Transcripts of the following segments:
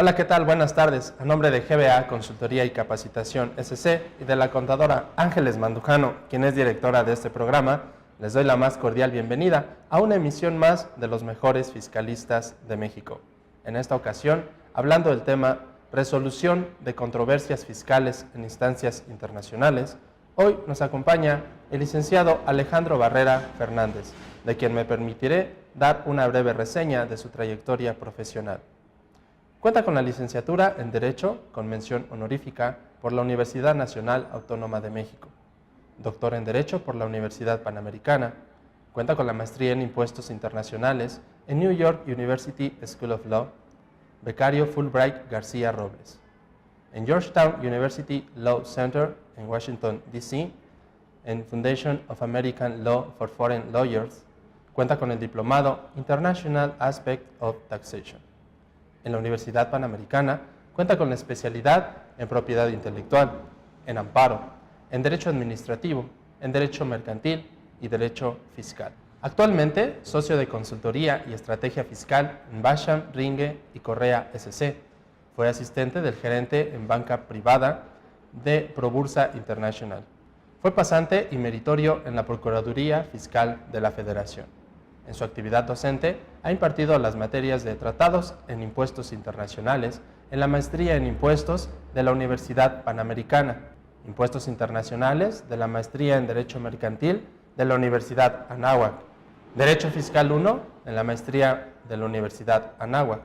Hola, ¿qué tal? Buenas tardes. A nombre de GBA Consultoría y Capacitación SC y de la contadora Ángeles Mandujano, quien es directora de este programa, les doy la más cordial bienvenida a una emisión más de los mejores fiscalistas de México. En esta ocasión, hablando del tema resolución de controversias fiscales en instancias internacionales, hoy nos acompaña el licenciado Alejandro Barrera Fernández, de quien me permitiré dar una breve reseña de su trayectoria profesional. Cuenta con la licenciatura en Derecho con mención honorífica por la Universidad Nacional Autónoma de México, doctor en Derecho por la Universidad Panamericana, cuenta con la maestría en Impuestos Internacionales en New York University School of Law, becario Fulbright García Robles, en Georgetown University Law Center en Washington, D.C., en Foundation of American Law for Foreign Lawyers, cuenta con el diplomado International Aspect of Taxation. En la Universidad Panamericana cuenta con la especialidad en Propiedad Intelectual, en Amparo, en Derecho Administrativo, en Derecho Mercantil y Derecho Fiscal. Actualmente, socio de Consultoría y Estrategia Fiscal en Basham, Ringe y Correa SC. Fue asistente del gerente en Banca Privada de Probursa International. Fue pasante y meritorio en la Procuraduría Fiscal de la Federación. En su actividad docente, ha impartido las materias de Tratados en Impuestos Internacionales en la Maestría en Impuestos de la Universidad Panamericana, Impuestos Internacionales de la Maestría en Derecho Mercantil de la Universidad Anáhuac, Derecho Fiscal 1 en la Maestría de la Universidad Anáhuac,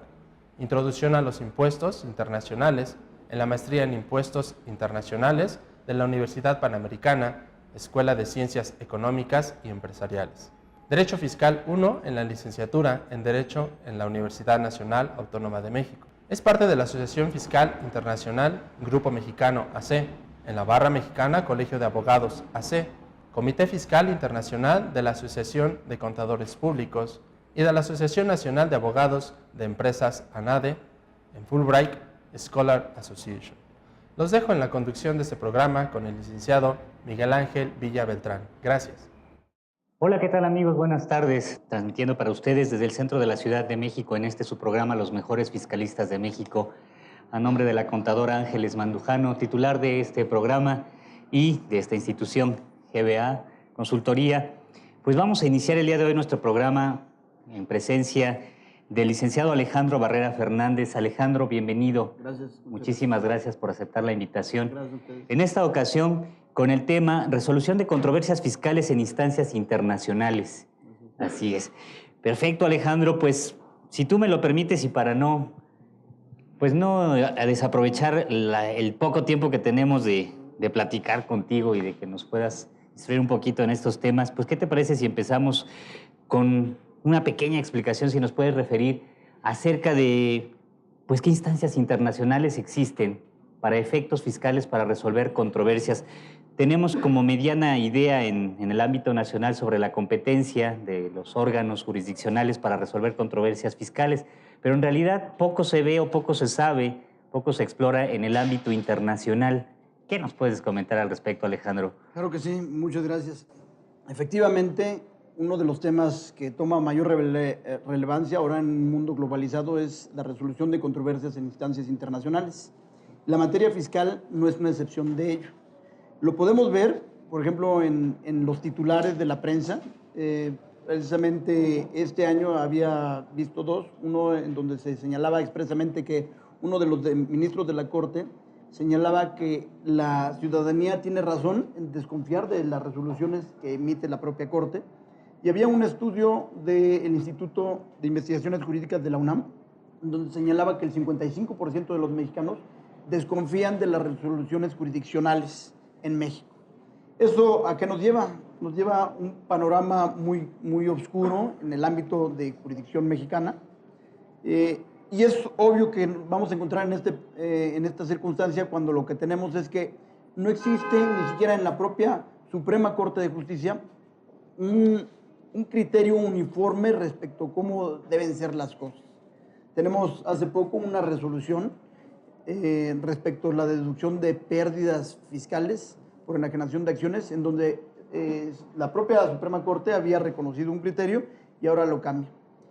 Introducción a los Impuestos Internacionales en la Maestría en Impuestos Internacionales de la Universidad Panamericana, Escuela de Ciencias Económicas y Empresariales. Derecho Fiscal 1 en la licenciatura en Derecho en la Universidad Nacional Autónoma de México. Es parte de la Asociación Fiscal Internacional Grupo Mexicano AC, en la Barra Mexicana Colegio de Abogados AC, Comité Fiscal Internacional de la Asociación de Contadores Públicos y de la Asociación Nacional de Abogados de Empresas ANADE, en Fulbright Scholar Association. Los dejo en la conducción de este programa con el licenciado Miguel Ángel Villa Beltrán. Gracias. Hola, ¿qué tal amigos? Buenas tardes. Transmitiendo para ustedes desde el centro de la Ciudad de México en su programa Los Mejores Fiscalistas de México, a nombre de la contadora Ángeles Mandujano, titular de este programa y de esta institución, GBA Consultoría. Pues vamos a iniciar el día de hoy nuestro programa en presencia del licenciado Alejandro Barrera Fernández. Alejandro, bienvenido. Gracias. Muchísimas gracias por aceptar la invitación. Gracias a ustedes. En esta ocasión, con el tema resolución de controversias fiscales en instancias internacionales. Así es. Perfecto, Alejandro. Pues, si tú me lo permites y para no desaprovechar el poco tiempo que tenemos de platicar contigo y de que nos puedas instruir un poquito en estos temas, pues, ¿qué te parece si empezamos con una pequeña explicación, si nos puedes referir acerca de, pues, qué instancias internacionales existen para efectos fiscales para resolver controversias? Tenemos como mediana idea en el ámbito nacional sobre la competencia de los órganos jurisdiccionales para resolver controversias fiscales, pero en realidad poco se ve o poco se sabe, poco se explora en el ámbito internacional. ¿Qué nos puedes comentar al respecto, Alejandro? Claro que sí, muchas gracias. Efectivamente, uno de los temas que toma mayor relevancia ahora en un mundo globalizado es la resolución de controversias en instancias internacionales. La materia fiscal no es una excepción de ello. Lo podemos ver, por ejemplo, en los titulares de la prensa. Precisamente este año había visto dos. Uno en donde se señalaba expresamente que uno de los ministros de la Corte señalaba que la ciudadanía tiene razón en desconfiar de las resoluciones que emite la propia Corte. Y había un estudio del Instituto de Investigaciones Jurídicas de la UNAM, donde señalaba que el 55% de los mexicanos desconfían de las resoluciones jurisdiccionales en México. ¿Eso a qué nos lleva? Nos lleva a un panorama muy oscuro en el ámbito de jurisdicción mexicana. Y es obvio que vamos a encontrar en esta circunstancia cuando lo que tenemos es que no existe ni siquiera en la propia Suprema Corte de Justicia un criterio uniforme respecto a cómo deben ser las cosas. Tenemos hace poco una resolución respecto a la deducción de pérdidas fiscales por enajenación de acciones, en donde la propia Suprema Corte había reconocido un criterio y ahora lo cambia.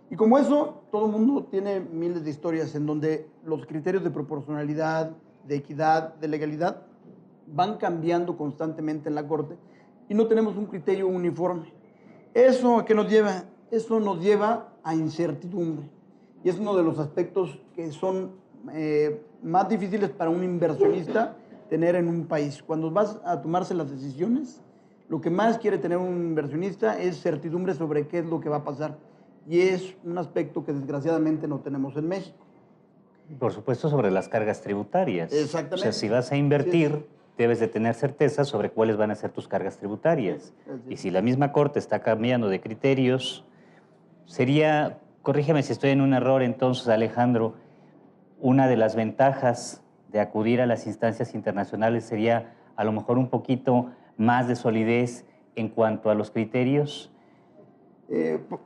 Y como eso, todo el mundo tiene miles de historias en donde los criterios de proporcionalidad, de equidad, de legalidad van cambiando constantemente en la Corte y no tenemos un criterio uniforme. ¿Eso a qué nos lleva? Eso nos lleva a incertidumbre. Y es uno de los aspectos que son más difíciles para un inversionista tener en un país. Cuando vas a tomarse las decisiones, lo que más quiere tener un inversionista es certidumbre sobre qué es lo que va a pasar. Y es un aspecto que desgraciadamente no tenemos en México. Por supuesto, sobre las cargas tributarias. Exactamente. O sea, si vas a invertir, Sí. debes de tener certeza sobre cuáles van a ser tus cargas tributarias. Sí. Y si la misma Corte está cambiando de criterios, sería, corrígeme si estoy en un error entonces, Alejandro, una de las ventajas de acudir a las instancias internacionales sería a lo mejor un poquito más de solidez en cuanto a los criterios.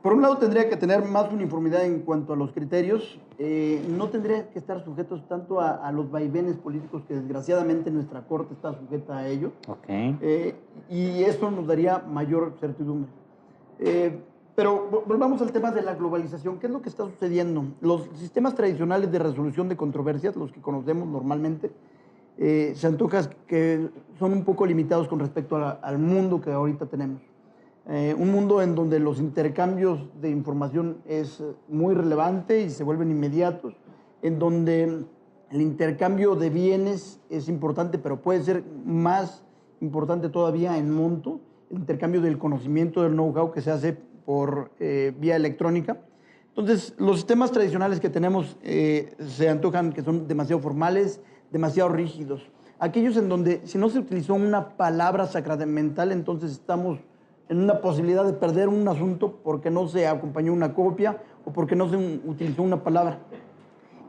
Por un lado tendría que tener más uniformidad en cuanto a los criterios, no tendría que estar sujetos tanto a los vaivenes políticos que desgraciadamente nuestra Corte está sujeta a ello. Ok. Y eso nos daría mayor certidumbre. Pero volvamos al tema de la globalización. ¿Qué es lo que está sucediendo? Los sistemas tradicionales de resolución de controversias, los que conocemos normalmente, se antoja que son un poco limitados con respecto al mundo que ahorita tenemos. Un mundo en donde los intercambios de información es muy relevante y se vuelven inmediatos, en donde el intercambio de bienes es importante, pero puede ser más importante todavía en monto, el intercambio del conocimiento, del know-how que se hace por vía electrónica. Entonces, los sistemas tradicionales que tenemos se antojan que son demasiado formales, demasiado rígidos. Aquellos en donde si no se utilizó una palabra sacramental, entonces estamos en una posibilidad de perder un asunto porque no se acompañó una copia o porque no se utilizó una palabra.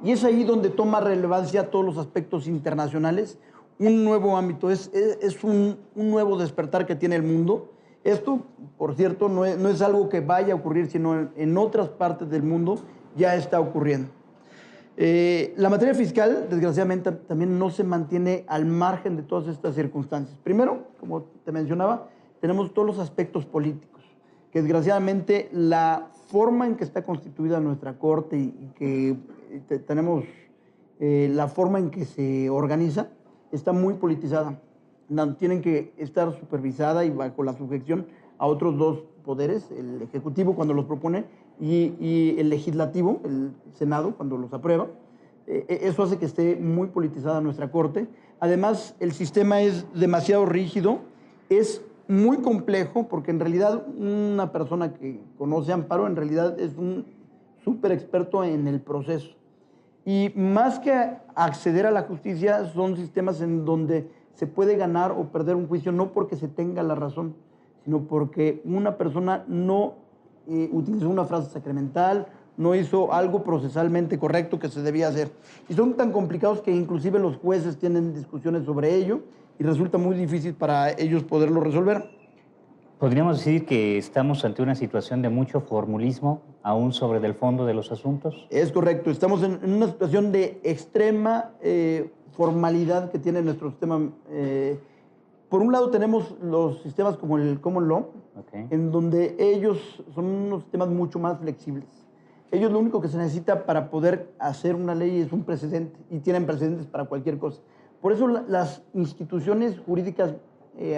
Y es ahí donde toma relevancia todos los aspectos internacionales, un nuevo ámbito, es un nuevo despertar que tiene el mundo. Esto, por cierto, no es algo que vaya a ocurrir, sino en otras partes del mundo ya está ocurriendo. La materia fiscal, desgraciadamente, también no se mantiene al margen de todas estas circunstancias. Primero, como te mencionaba, tenemos todos los aspectos políticos, que desgraciadamente la forma en que está constituida nuestra Corte y que tenemos la forma en que se organiza está muy politizada. Tienen que estar supervisada y bajo la sujeción a otros dos poderes, el Ejecutivo cuando los propone y el Legislativo, el Senado, cuando los aprueba. Eso hace que esté muy politizada nuestra Corte. Además, el sistema es demasiado rígido, es muy complejo, porque en realidad una persona que conoce amparo en realidad es un súper experto en el proceso. Y más que acceder a la justicia, son sistemas en donde se puede ganar o perder un juicio no porque se tenga la razón, sino porque una persona no utilizó una frase sacramental, no hizo algo procesalmente correcto que se debía hacer. Y son tan complicados que inclusive los jueces tienen discusiones sobre ello y resulta muy difícil para ellos poderlo resolver. ¿Podríamos decir que estamos ante una situación de mucho formulismo, aún sobre del fondo de los asuntos? Es correcto, estamos en una situación de extrema formalidad que tiene nuestro sistema. Por un lado tenemos los sistemas como el Common Law, Okay. en donde ellos son unos sistemas mucho más flexibles. Ellos lo único que se necesita para poder hacer una ley es un precedente, y tienen precedentes para cualquier cosa. Por eso las instituciones jurídicas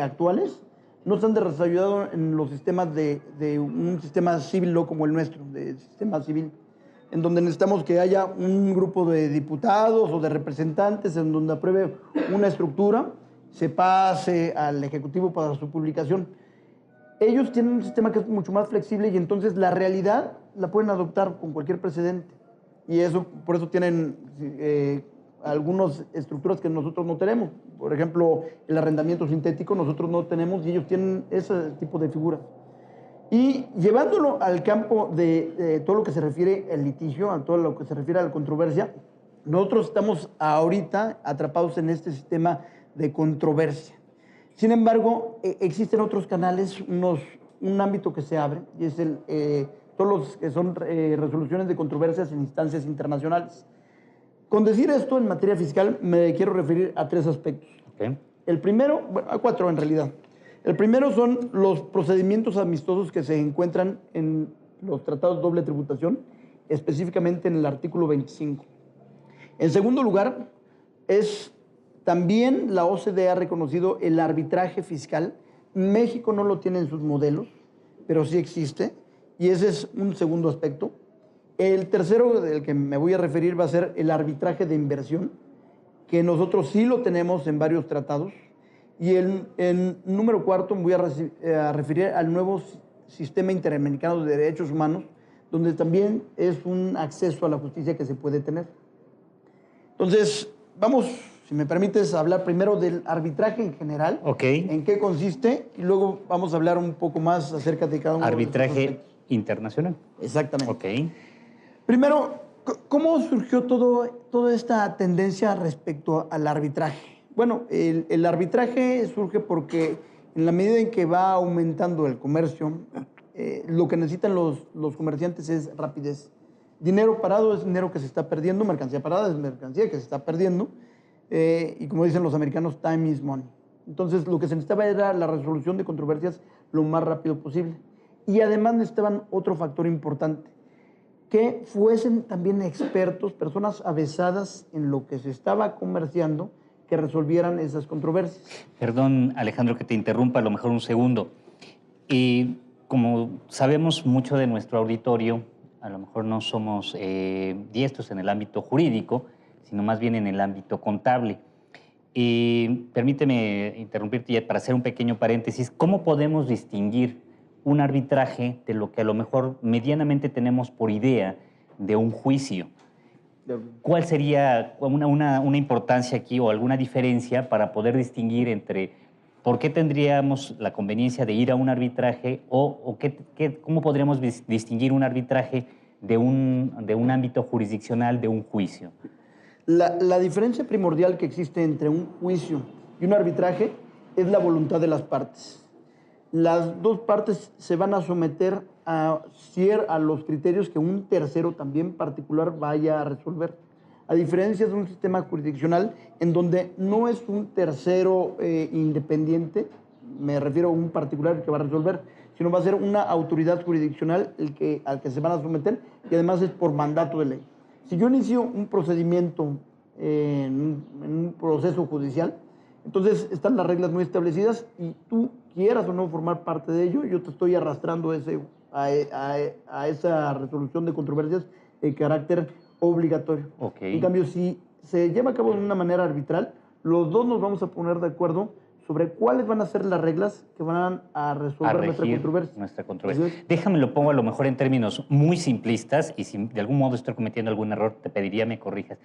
actuales no se han desarrollado en los sistemas de un sistema civil law como el nuestro, de sistema civil, en donde necesitamos que haya un grupo de diputados o de representantes en donde apruebe una estructura, se pase al Ejecutivo para su publicación. Ellos tienen un sistema que es mucho más flexible y entonces la realidad la pueden adoptar con cualquier precedente. Y eso, por eso tienen algunas estructuras que nosotros no tenemos. Por ejemplo, el arrendamiento sintético nosotros no tenemos y ellos tienen ese tipo de figuras. Y llevándolo al campo de todo lo que se refiere al litigio, a todo lo que se refiere a la controversia, nosotros estamos ahorita atrapados en este sistema de controversia. Sin embargo, existen otros canales, un ámbito que se abre, y es todos los que son resoluciones de controversias en instancias internacionales. Con decir esto, en materia fiscal, me quiero referir a tres aspectos. Okay. El primero, bueno, a cuatro en realidad. El primero son los procedimientos amistosos que se encuentran en los tratados de doble tributación, específicamente en el artículo 25. En segundo lugar, también la OCDE ha reconocido el arbitraje fiscal. México no lo tiene en sus modelos, pero sí existe, y ese es un segundo aspecto. El tercero del que me voy a referir va a ser el arbitraje de inversión, que nosotros sí lo tenemos en varios tratados. Y en número cuarto me voy a referir al nuevo Sistema Interamericano de Derechos Humanos, donde también es un acceso a la justicia que se puede tener. Entonces, vamos, si me permites, a hablar primero del arbitraje en general. Ok. En qué consiste, y luego vamos a hablar un poco más acerca de cada uno de los Arbitraje internacional. Exactamente. Ok. Primero, ¿cómo surgió toda esta tendencia respecto al arbitraje? Bueno, el arbitraje surge porque en la medida en que va aumentando el comercio, lo que necesitan los comerciantes es rapidez. Dinero parado es dinero que se está perdiendo, mercancía parada es mercancía que se está perdiendo, y como dicen los americanos, time is money. Entonces, lo que se necesitaba era la resolución de controversias lo más rápido posible. Y además necesitaban otro factor importante, que fuesen también expertos, personas avesadas en lo que se estaba comerciando, que resolvieran esas controversias. Perdón, Alejandro, que te interrumpa a lo mejor un segundo. Y como sabemos mucho de nuestro auditorio, a lo mejor no somos diestros en el ámbito jurídico, sino más bien en el ámbito contable. Y permíteme interrumpirte ya para hacer un pequeño paréntesis. ¿Cómo podemos distinguir un arbitraje de lo que a lo mejor medianamente tenemos por idea de un juicio? ¿Cuál sería una importancia aquí o alguna diferencia para poder distinguir entre por qué tendríamos la conveniencia de ir a un arbitraje o cómo podríamos distinguir un arbitraje de un ámbito jurisdiccional, de un juicio? La diferencia primordial que existe entre un juicio y un arbitraje es la voluntad de las partes. Las dos partes se van a someter a los criterios que un tercero también particular vaya a resolver. A diferencia de un sistema jurisdiccional en donde no es un tercero independiente, me refiero a un particular que va a resolver, sino va a ser una autoridad jurisdiccional al que se van a someter, y además es por mandato de ley. Si yo inicio un procedimiento en un proceso judicial, entonces están las reglas muy establecidas y tú quieras o no formar parte de ello, yo te estoy arrastrando a esa resolución de controversias de carácter obligatorio. Okay. En cambio, si se lleva a cabo de una manera arbitral, los dos nos vamos a poner de acuerdo sobre cuáles van a ser las reglas que van a resolver nuestra controversia. Déjame lo pongo a lo mejor en términos muy simplistas, y si de algún modo estoy cometiendo algún error, te pediría me corrijas.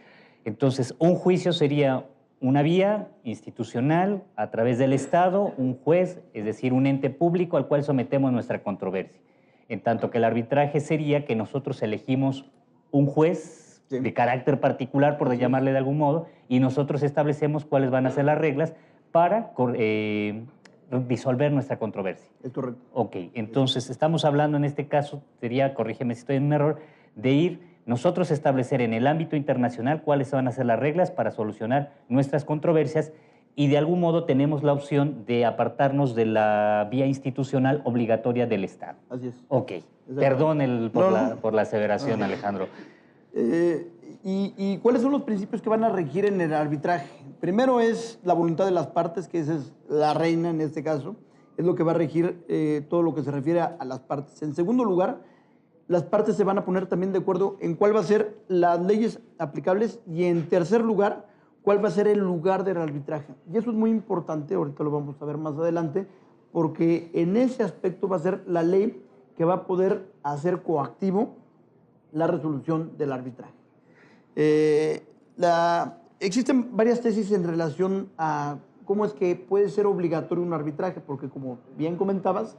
Entonces, un juicio sería una vía institucional a través del Estado, un juez, es decir, un ente público al cual sometemos nuestra controversia. En tanto que el arbitraje sería que nosotros elegimos un juez de carácter particular, por llamarle de algún modo, y nosotros establecemos cuáles van a ser las reglas para disolver nuestra controversia. Es correcto. Ok, entonces estamos hablando en este caso, sería, corrígeme si estoy en un error, de nosotros establecer en el ámbito internacional cuáles van a ser las reglas para solucionar nuestras controversias, y de algún modo tenemos la opción de apartarnos de la vía institucional obligatoria del Estado. Así es. Ok, perdón por la aseveración, Alejandro. ¿Y cuáles son los principios que van a regir en el arbitraje? Primero es la voluntad de las partes, que esa es la reina en este caso, es lo que va a regir todo lo que se refiere a las partes. En segundo lugar, las partes se van a poner también de acuerdo en cuál va a ser las leyes aplicables, y en tercer lugar, cuál va a ser el lugar del arbitraje. Y eso es muy importante, ahorita lo vamos a ver más adelante, porque en ese aspecto va a ser la ley que va a poder hacer coactivo la resolución del arbitraje. Existen varias tesis en relación a cómo es que puede ser obligatorio un arbitraje, porque como bien comentabas,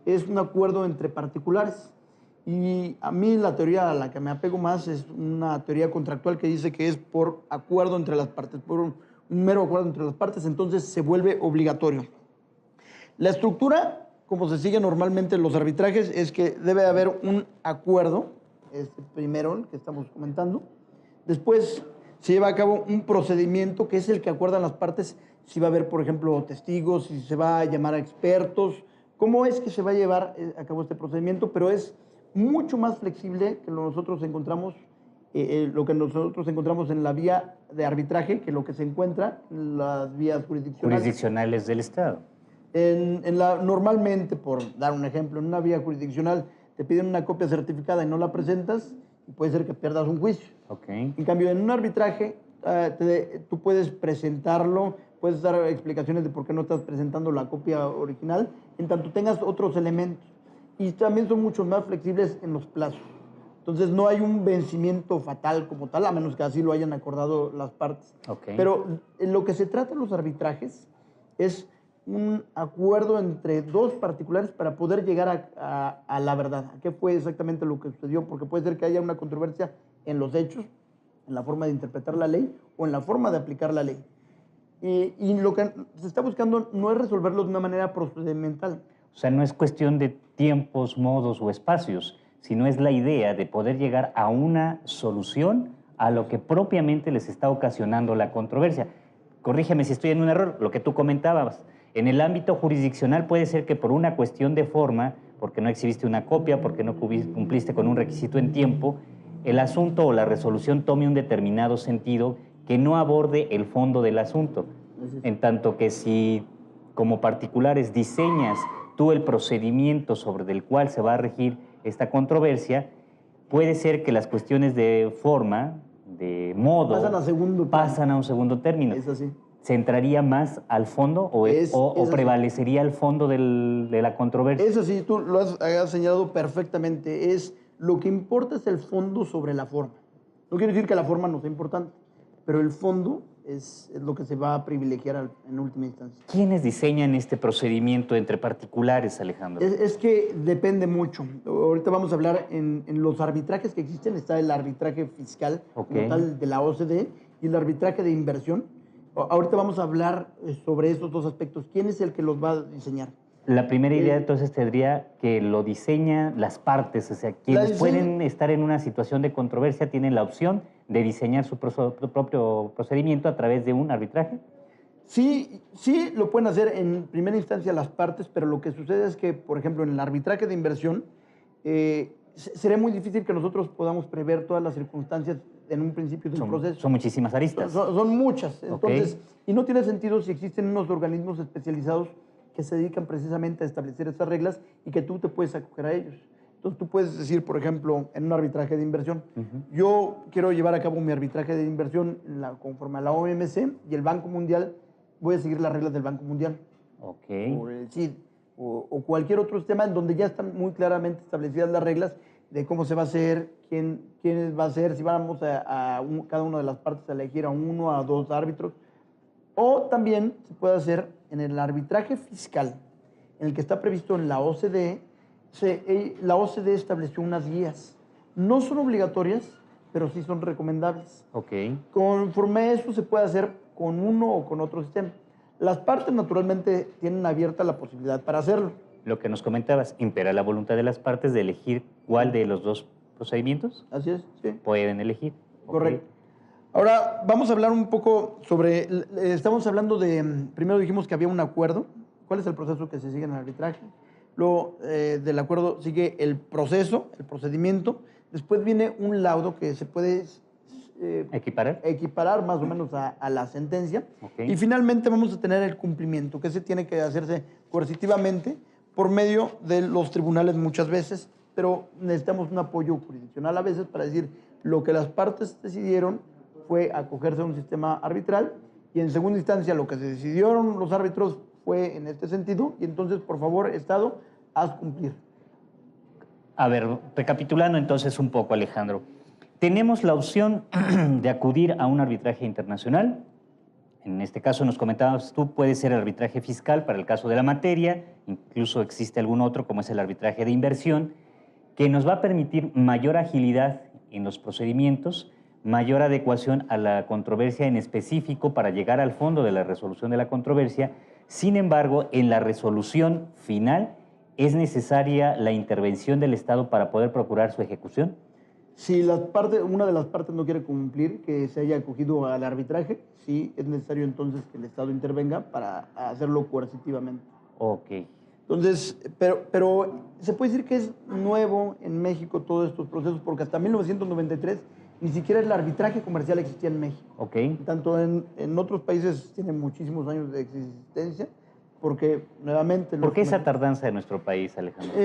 es un acuerdo entre particulares. Y a mí la teoría a la que me apego más es una teoría contractual que dice que es por acuerdo entre las partes, por un mero acuerdo entre las partes, entonces se vuelve obligatorio. La estructura, como se sigue normalmente en los arbitrajes, es que debe haber un acuerdo, este primero, el que estamos comentando. Después se lleva a cabo un procedimiento que es el que acuerdan las partes, si va a haber, por ejemplo, testigos, si se va a llamar a expertos, cómo es que se va a llevar a cabo este procedimiento, pero es mucho más flexible que lo que nosotros encontramos en la vía de arbitraje que lo que se encuentra en las vías jurisdiccionales. Jurisdiccionales del Estado. Normalmente, por dar un ejemplo, en una vía jurisdiccional te piden una copia certificada y no la presentas, y puede ser que pierdas un juicio. Okay. En cambio, en un arbitraje, tú puedes presentarlo, puedes dar explicaciones de por qué no estás presentando la copia original, en tanto tengas otros elementos. Y también son mucho más flexibles en los plazos. Entonces, no hay un vencimiento fatal como tal, a menos que así lo hayan acordado las partes. Okay. Pero en lo que se trata en los arbitrajes es un acuerdo entre dos particulares para poder llegar a la verdad, a qué fue exactamente lo que sucedió, porque puede ser que haya una controversia en los hechos, en la forma de interpretar la ley o en la forma de aplicar la ley. Y lo que se está buscando no es resolverlo de una manera procedimental. O sea, no es cuestión de tiempos, modos o espacios, sino es la idea de poder llegar a una solución a lo que propiamente les está ocasionando la controversia. Corrígeme si estoy en un error, lo que tú comentabas. En el ámbito jurisdiccional puede ser que por una cuestión de forma, porque no exhibiste una copia, porque no cumpliste con un requisito en tiempo, el asunto o la resolución tome un determinado sentido que no aborde el fondo del asunto. En tanto que si como particulares diseñas tú el procedimiento sobre el cual se va a regir esta controversia, puede ser que las cuestiones de forma, de modo, pasan a un segundo término. Es así. ¿Se entraría más al fondo o prevalecería el fondo de la controversia? Es así, tú lo has señalado perfectamente. Lo que importa es el fondo sobre la forma. No quiere decir que la forma no sea importante, pero el fondo es lo que se va a privilegiar en última instancia. ¿Quiénes diseñan este procedimiento entre particulares, Alejandro? Es que depende mucho. Ahorita vamos a hablar en los arbitrajes que existen. Está el arbitraje fiscal, como tal, de la OCDE, y el arbitraje de inversión. Ahorita vamos a hablar sobre esos dos aspectos. ¿Quién es el que los va a diseñar? La primera idea entonces tendría que lo diseñan las partes, o sea, quienes pueden estar en una situación de controversia tienen la opción de diseñar su propio procedimiento a través de un arbitraje. Sí, sí lo pueden hacer en primera instancia las partes, pero lo que sucede es que, por ejemplo, en el arbitraje de inversión, sería muy difícil que nosotros podamos prever todas las circunstancias en un principio del proceso. Son muchísimas aristas. Son muchas. Entonces, y no tiene sentido si existen unos organismos especializados que se dedican precisamente a establecer estas reglas y que tú te puedes acoger a ellos. Entonces, tú puedes decir, por ejemplo, en un arbitraje de inversión, yo quiero llevar a cabo mi arbitraje de inversión conforme a la OMC y el Banco Mundial, voy a seguir las reglas del Banco Mundial. O el CID, o cualquier otro sistema en donde ya están muy claramente establecidas las reglas de cómo se va a hacer, quién va a ser, si vamos cada una de las partes a elegir a uno, a dos árbitros. O también se puede hacer en el arbitraje fiscal, en el que está previsto en la OCDE. La OCDE estableció unas guías. No son obligatorias, pero sí son recomendables. Conforme a eso se puede hacer con uno o con otro sistema. Las partes naturalmente tienen abierta la posibilidad para hacerlo. Lo que nos comentabas, impera la voluntad de las partes de elegir cuál de los dos procedimientos. Así es, sí. Pueden elegir. Correcto. Ahora vamos a hablar un poco sobre, estamos hablando primero dijimos que había un acuerdo. ¿Cuál es el proceso que se sigue en el arbitraje? Luego del acuerdo sigue el proceso, el procedimiento. Después viene un laudo que se puede equiparar más o menos a la sentencia. Y finalmente vamos a tener el cumplimiento, que se tiene que hacerse coercitivamente por medio de los tribunales muchas veces, pero necesitamos un apoyo jurisdiccional a veces para decir lo que las partes decidieron fue acogerse a un sistema arbitral y en segunda instancia lo que se decidieron los árbitros fue en este sentido y entonces, por favor, Estado, haz cumplir. A ver, recapitulando entonces un poco, Alejandro. Tenemos la opción de acudir a un arbitraje internacional. En este caso, nos comentabas tú, puede ser el arbitraje fiscal para el caso de la materia, incluso existe algún otro como es el arbitraje de inversión, que nos va a permitir mayor agilidad en los procedimientos, mayor adecuación a la controversia en específico para llegar al fondo de la resolución de la controversia. Sin embargo, en la resolución final, ¿es necesaria la intervención del Estado para poder procurar su ejecución? Si una de las partes no quiere cumplir, que se haya acogido al arbitraje, sí es necesario entonces que el Estado intervenga para hacerlo coercitivamente. Ok. Entonces, pero se puede decir que es nuevo en México todos estos procesos, porque hasta 1993 ni siquiera el arbitraje comercial existía en México. Ok. Tanto en otros países tienen muchísimos años de existencia, porque nuevamente... ¿Por qué esa tardanza de nuestro país, Alejandro?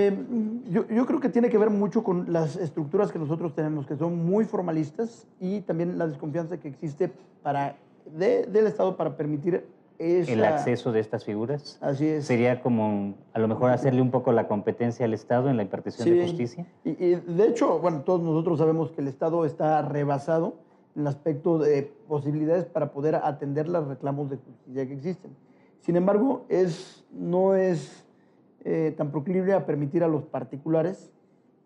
Yo creo que tiene que ver mucho con las estructuras que nosotros tenemos, que son muy formalistas, y también la desconfianza que existe del Estado para permitir ¿El acceso de estas figuras? Así es. ¿Sería como a lo mejor hacerle un poco la competencia al Estado en la impartición de justicia? Y de hecho, bueno, todos nosotros sabemos que el Estado está rebasado en el aspecto de posibilidades para poder atender los reclamos de justicia que existen. Sin embargo, no es tan proclive a permitir a los particulares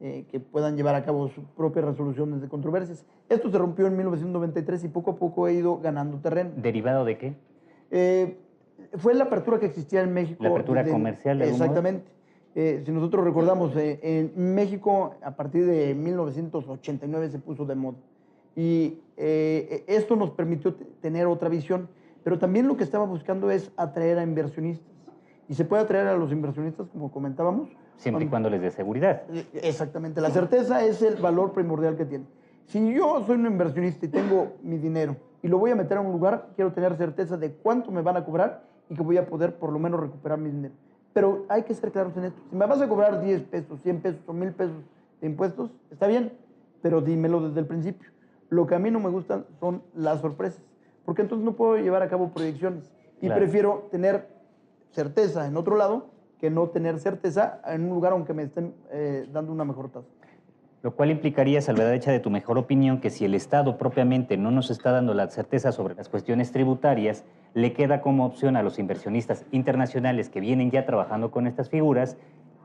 que puedan llevar a cabo sus propias resoluciones de controversias. Esto se rompió en 1993 y poco a poco ha ido ganando terreno. ¿Derivado de qué? Fue la apertura que existía en México. ¿La apertura comercial? Exactamente. Si nosotros recordamos, en México a partir de 1989 se puso de moda. Y esto nos permitió tener otra visión. Pero también lo que estaba buscando es atraer a inversionistas. Y se puede atraer a los inversionistas, como comentábamos. Siempre y cuando les dé seguridad. Exactamente. La certeza es el valor primordial que tiene. Si yo soy un inversionista y tengo mi dinero y lo voy a meter a un lugar, quiero tener certeza de cuánto me van a cobrar y que voy a poder por lo menos recuperar mi dinero. Pero hay que ser claros en esto. Si me vas a cobrar 10 pesos, 100 pesos o 1000 pesos de impuestos, está bien, pero dímelo desde el principio. Lo que a mí no me gustan son las sorpresas, porque entonces no puedo llevar a cabo proyecciones. Y Claro. prefiero tener certeza en otro lado que no tener certeza en un lugar aunque me estén dando una mejor tasa. Lo cual implicaría, salvaderecha de tu mejor opinión, que si el Estado propiamente no nos está dando la certeza sobre las cuestiones tributarias, le queda como opción a los inversionistas internacionales que vienen ya trabajando con estas figuras,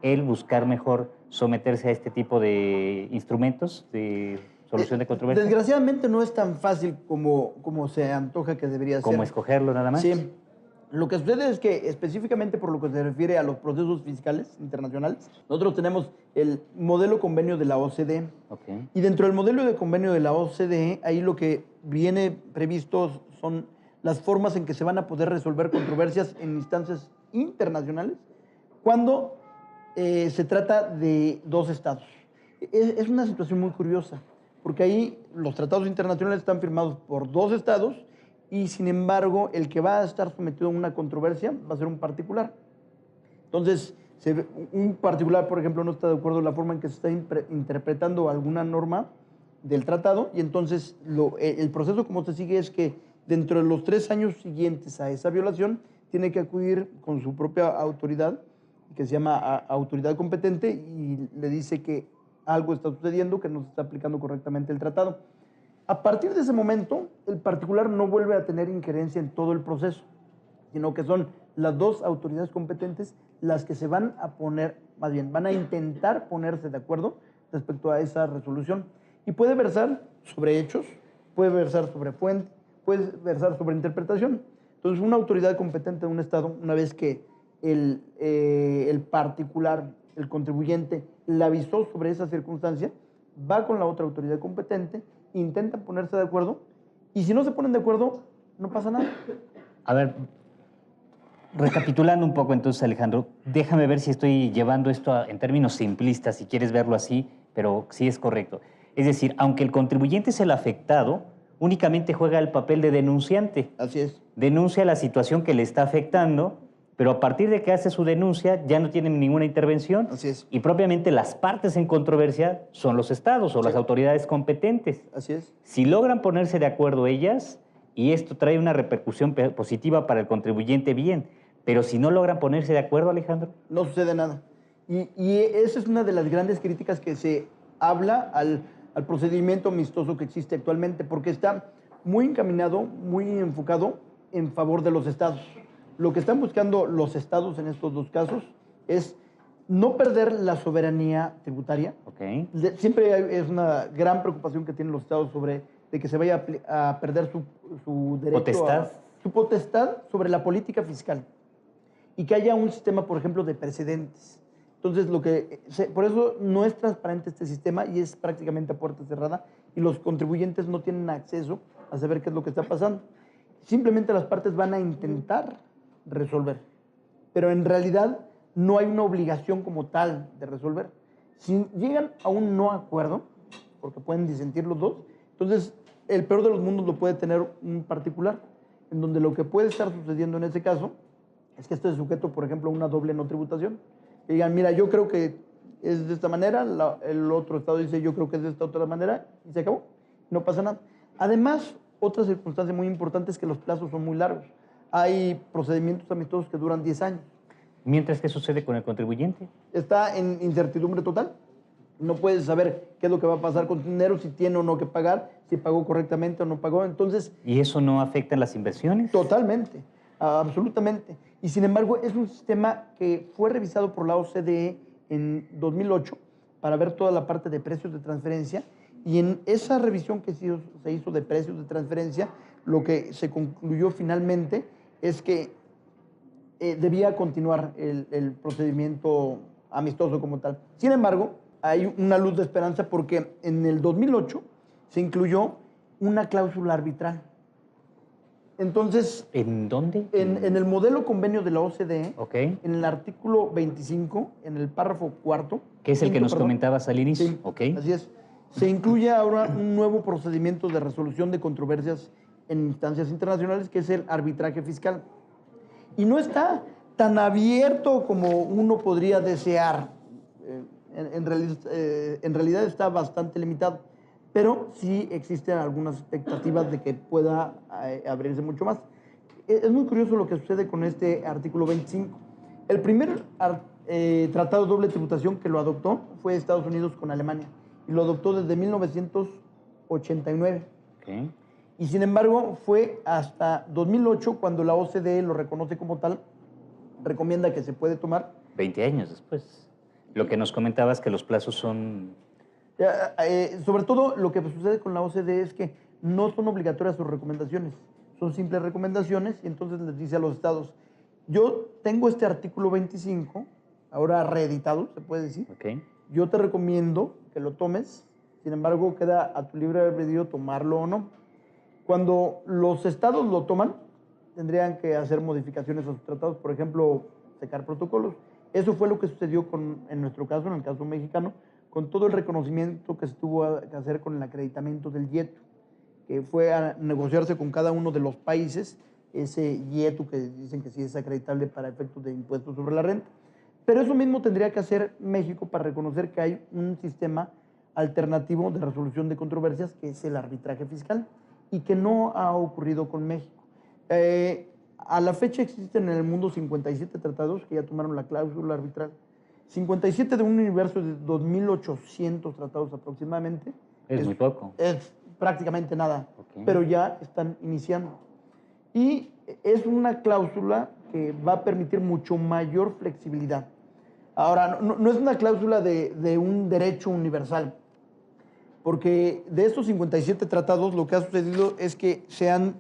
el buscar mejor someterse a este tipo de instrumentos de solución de controversias. Desgraciadamente no es tan fácil como se antoja que debería ser. ¿Cómo escogerlo nada más? Sí. Lo que sucede es que específicamente por lo que se refiere a los procesos fiscales internacionales, nosotros tenemos el modelo convenio de la OCDE. Okay. Y dentro del modelo de convenio de la OCDE, ahí lo que viene previsto son las formas en que se van a poder resolver controversias en instancias internacionales cuando se trata de dos estados. Es una situación muy curiosa, porque ahí los tratados internacionales están firmados por dos estados y, sin embargo, el que va a estar sometido a una controversia va a ser un particular. Entonces, un particular, por ejemplo, no está de acuerdo en la forma en que se está interpretando alguna norma del tratado, y entonces el proceso como se sigue es que dentro de los 3 años siguientes a esa violación tiene que acudir con su propia autoridad, que se llama autoridad competente, y le dice que algo está sucediendo, que no se está aplicando correctamente el tratado. A partir de ese momento, el particular no vuelve a tener injerencia en todo el proceso, sino que son las dos autoridades competentes las que se van a poner, más bien, van a intentar ponerse de acuerdo respecto a esa resolución. Y puede versar sobre hechos, puede versar sobre fuente, puede versar sobre interpretación. Entonces, una autoridad competente de un Estado, una vez que el particular, el contribuyente, le avisó sobre esa circunstancia, va con la otra autoridad competente, intentan ponerse de acuerdo, y si no se ponen de acuerdo, no pasa nada. A ver, recapitulando un poco entonces, Alejandro, déjame ver si estoy llevando esto en términos simplistas, si quieres verlo así, pero sí es correcto. Es decir, aunque el contribuyente es el afectado, únicamente juega el papel de denunciante. Así es. Denuncia la situación que le está afectando, pero a partir de que hace su denuncia ya no tiene ninguna intervención. Así es. Y propiamente las partes en controversia son los estados o las autoridades competentes. Así es. Si logran ponerse de acuerdo ellas, y esto trae una repercusión positiva para el contribuyente, bien. Pero si no logran ponerse de acuerdo, Alejandro. No sucede nada. Y esa es una de las grandes críticas que se habla al procedimiento amistoso que existe actualmente, porque está muy encaminado, muy enfocado en favor de los estados. Lo que están buscando los estados en estos dos casos es no perder la soberanía tributaria. Okay. Siempre es una gran preocupación que tienen los estados sobre de que se vaya a perder su derecho ¿Potestad? Su potestad sobre la política fiscal, y que haya un sistema, por ejemplo, de precedentes. Entonces, por eso no es transparente este sistema y es prácticamente a puerta cerrada, y los contribuyentes no tienen acceso a saber qué es lo que está pasando. Simplemente las partes van a intentar resolver, pero en realidad no hay una obligación como tal de resolver. Si llegan a un no acuerdo, porque pueden disentir los dos, entonces el peor de los mundos lo puede tener un particular, en donde lo que puede estar sucediendo en ese caso es que esté sujeto, por ejemplo, a una doble no tributación. Que digan, mira, yo creo que es de esta manera, el otro estado dice, yo creo que es de esta otra manera, y se acabó. No pasa nada. Además, otra circunstancia muy importante es que los plazos son muy largos. Hay procedimientos amistosos que duran 10 años. Mientras, ¿qué sucede con el contribuyente? Está en incertidumbre total. No puedes saber qué es lo que va a pasar con tu dinero, si tiene o no que pagar, si pagó correctamente o no pagó. Entonces, ¿Y eso no afecta en las inversiones? totalmente, absolutamente. Y sin embargo, es un sistema que fue revisado por la OCDE en 2008 para ver toda la parte de precios de transferencia. Y en esa revisión que se hizo de precios de transferencia, lo que se concluyó finalmente es que debía continuar el procedimiento amistoso como tal. Sin embargo, hay una luz de esperanza porque en el 2008 se incluyó una cláusula arbitral. Entonces, ¿En dónde? en el modelo convenio de la OCDE, Ok. en el artículo 25, en el párrafo cuarto, Que es el que quinto, nos perdón, comentabas al inicio. sí, Ok. así es. Se incluye ahora un nuevo procedimiento de resolución de controversias en instancias internacionales, que es el arbitraje fiscal. Y no está tan abierto como uno podría desear. En realidad está bastante limitado, pero sí existen algunas expectativas de que pueda abrirse mucho más. Es muy curioso lo que sucede con este artículo 25. El primer tratado de doble tributación que lo adoptó fue Estados Unidos con Alemania, y lo adoptó desde 1989. Ok. Y sin embargo, fue hasta 2008 cuando la OCDE lo reconoce como tal, recomienda que se puede tomar. 20 años después. Lo que nos comentabas que los plazos son... Sobre todo, lo que sucede con la OCDE es que no son obligatorias sus recomendaciones, son simples recomendaciones, y entonces les dice a los estados, yo tengo este artículo 25, ahora reeditado, se puede decir, Ok. yo te recomiendo que lo tomes, sin embargo, queda a tu libre albedrío tomarlo o no. Cuando los estados lo toman, tendrían que hacer modificaciones a sus tratados, por ejemplo, sacar protocolos. Eso fue lo que sucedió en nuestro caso, en el caso mexicano, con todo el reconocimiento que se tuvo que hacer con el acreditamiento del IETU, que fue a negociarse con cada uno de los países ese IETU que dicen que sí es acreditable para efectos de impuestos sobre la renta. Pero eso mismo tendría que hacer México para reconocer que hay un sistema alternativo de resolución de controversias, que es el arbitraje fiscal, y que no ha ocurrido con México. A la fecha existen en el mundo 57 tratados que ya tomaron la cláusula arbitral. 57 de un universo de 2.800 tratados aproximadamente. Es muy poco. Es prácticamente nada, Ok. pero ya están iniciando. Y es una cláusula que va a permitir mucho mayor flexibilidad. Ahora, no es una cláusula de un derecho universal, porque de estos 57 tratados lo que ha sucedido es que se han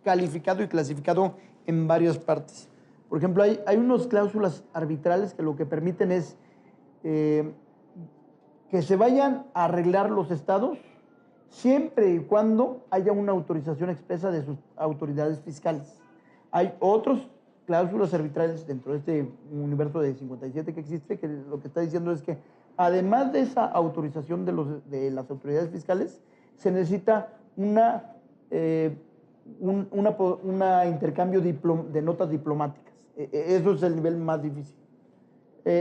calificado y clasificado en varias partes. Por ejemplo, hay unas cláusulas arbitrales que lo que permiten es que se vayan a arreglar los estados siempre y cuando haya una autorización expresa de sus autoridades fiscales. Hay otras cláusulas arbitrales dentro de este universo de 57 que existe, que lo que está diciendo es que además de esa autorización de las autoridades fiscales, se necesita un intercambio de notas diplomáticas. Eso es el nivel más difícil.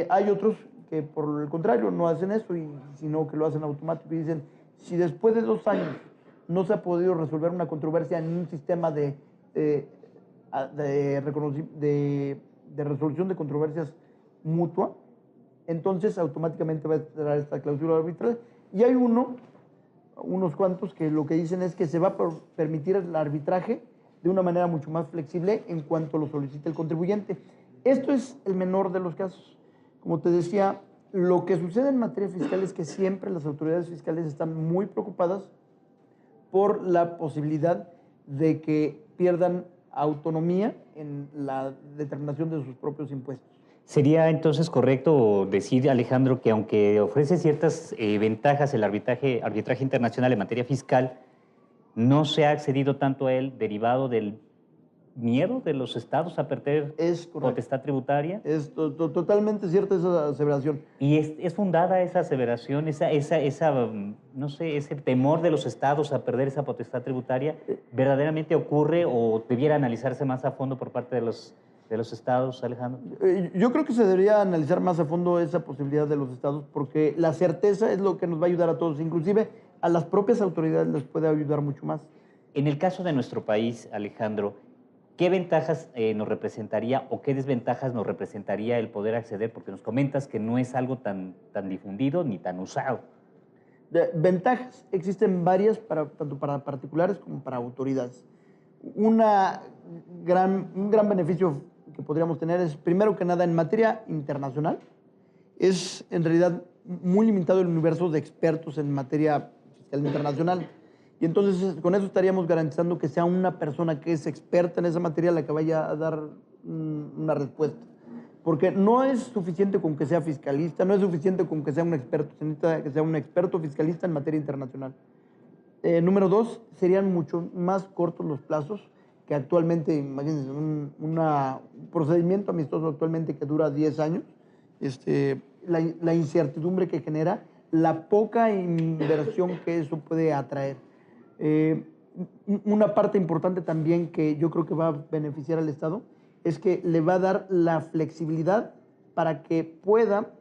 Hay otros que por el contrario no hacen eso, sino que lo hacen automático y dicen, si después de 2 años no se ha podido resolver una controversia en un sistema de resolución de controversias mutua, entonces automáticamente va a entrar esta cláusula arbitral. Y hay unos cuantos que lo que dicen es que se va a permitir el arbitraje de una manera mucho más flexible en cuanto lo solicite el contribuyente. Esto es el menor de los casos. Como te decía, lo que sucede en materia fiscal es que siempre las autoridades fiscales están muy preocupadas por la posibilidad de que pierdan autonomía en la determinación de sus propios impuestos. ¿Sería entonces correcto decir, Alejandro, que aunque ofrece ciertas ventajas el arbitraje internacional en materia fiscal, no se ha accedido tanto a él derivado del miedo de los estados a perder Es correcto. potestad tributaria? Es totalmente cierta esa aseveración. ¿Y es fundada esa aseveración, no sé, ese temor de los estados a perder esa potestad tributaria? ¿Verdaderamente ocurre o debiera analizarse más a fondo por parte de los estados, Alejandro? Yo creo que se debería analizar más a fondo esa posibilidad de los estados, porque la certeza es lo que nos va a ayudar a todos, inclusive a las propias autoridades les puede ayudar mucho más. En el caso de nuestro país, Alejandro, ¿qué ventajas nos representaría o qué desventajas nos representaría el poder acceder? Porque nos comentas que no es algo tan difundido ni tan usado. Ventajas existen varias, tanto para particulares como para autoridades. Un gran beneficio que podríamos tener es, primero que nada, en materia internacional, es en realidad muy limitado el universo de expertos en materia fiscal internacional. Y entonces con eso estaríamos garantizando que sea una persona que es experta en esa materia la que vaya a dar una respuesta. Porque no es suficiente con que sea fiscalista, no es suficiente con que sea un experto, se necesita que sea un experto fiscalista en materia internacional. Número dos, serían mucho más cortos los plazos que actualmente, imagínense, un procedimiento amistoso actualmente que dura 10 años, la incertidumbre que genera, la poca inversión que eso puede atraer. Una parte importante también que yo creo que va a beneficiar al Estado es que le va a dar la flexibilidad para que pueda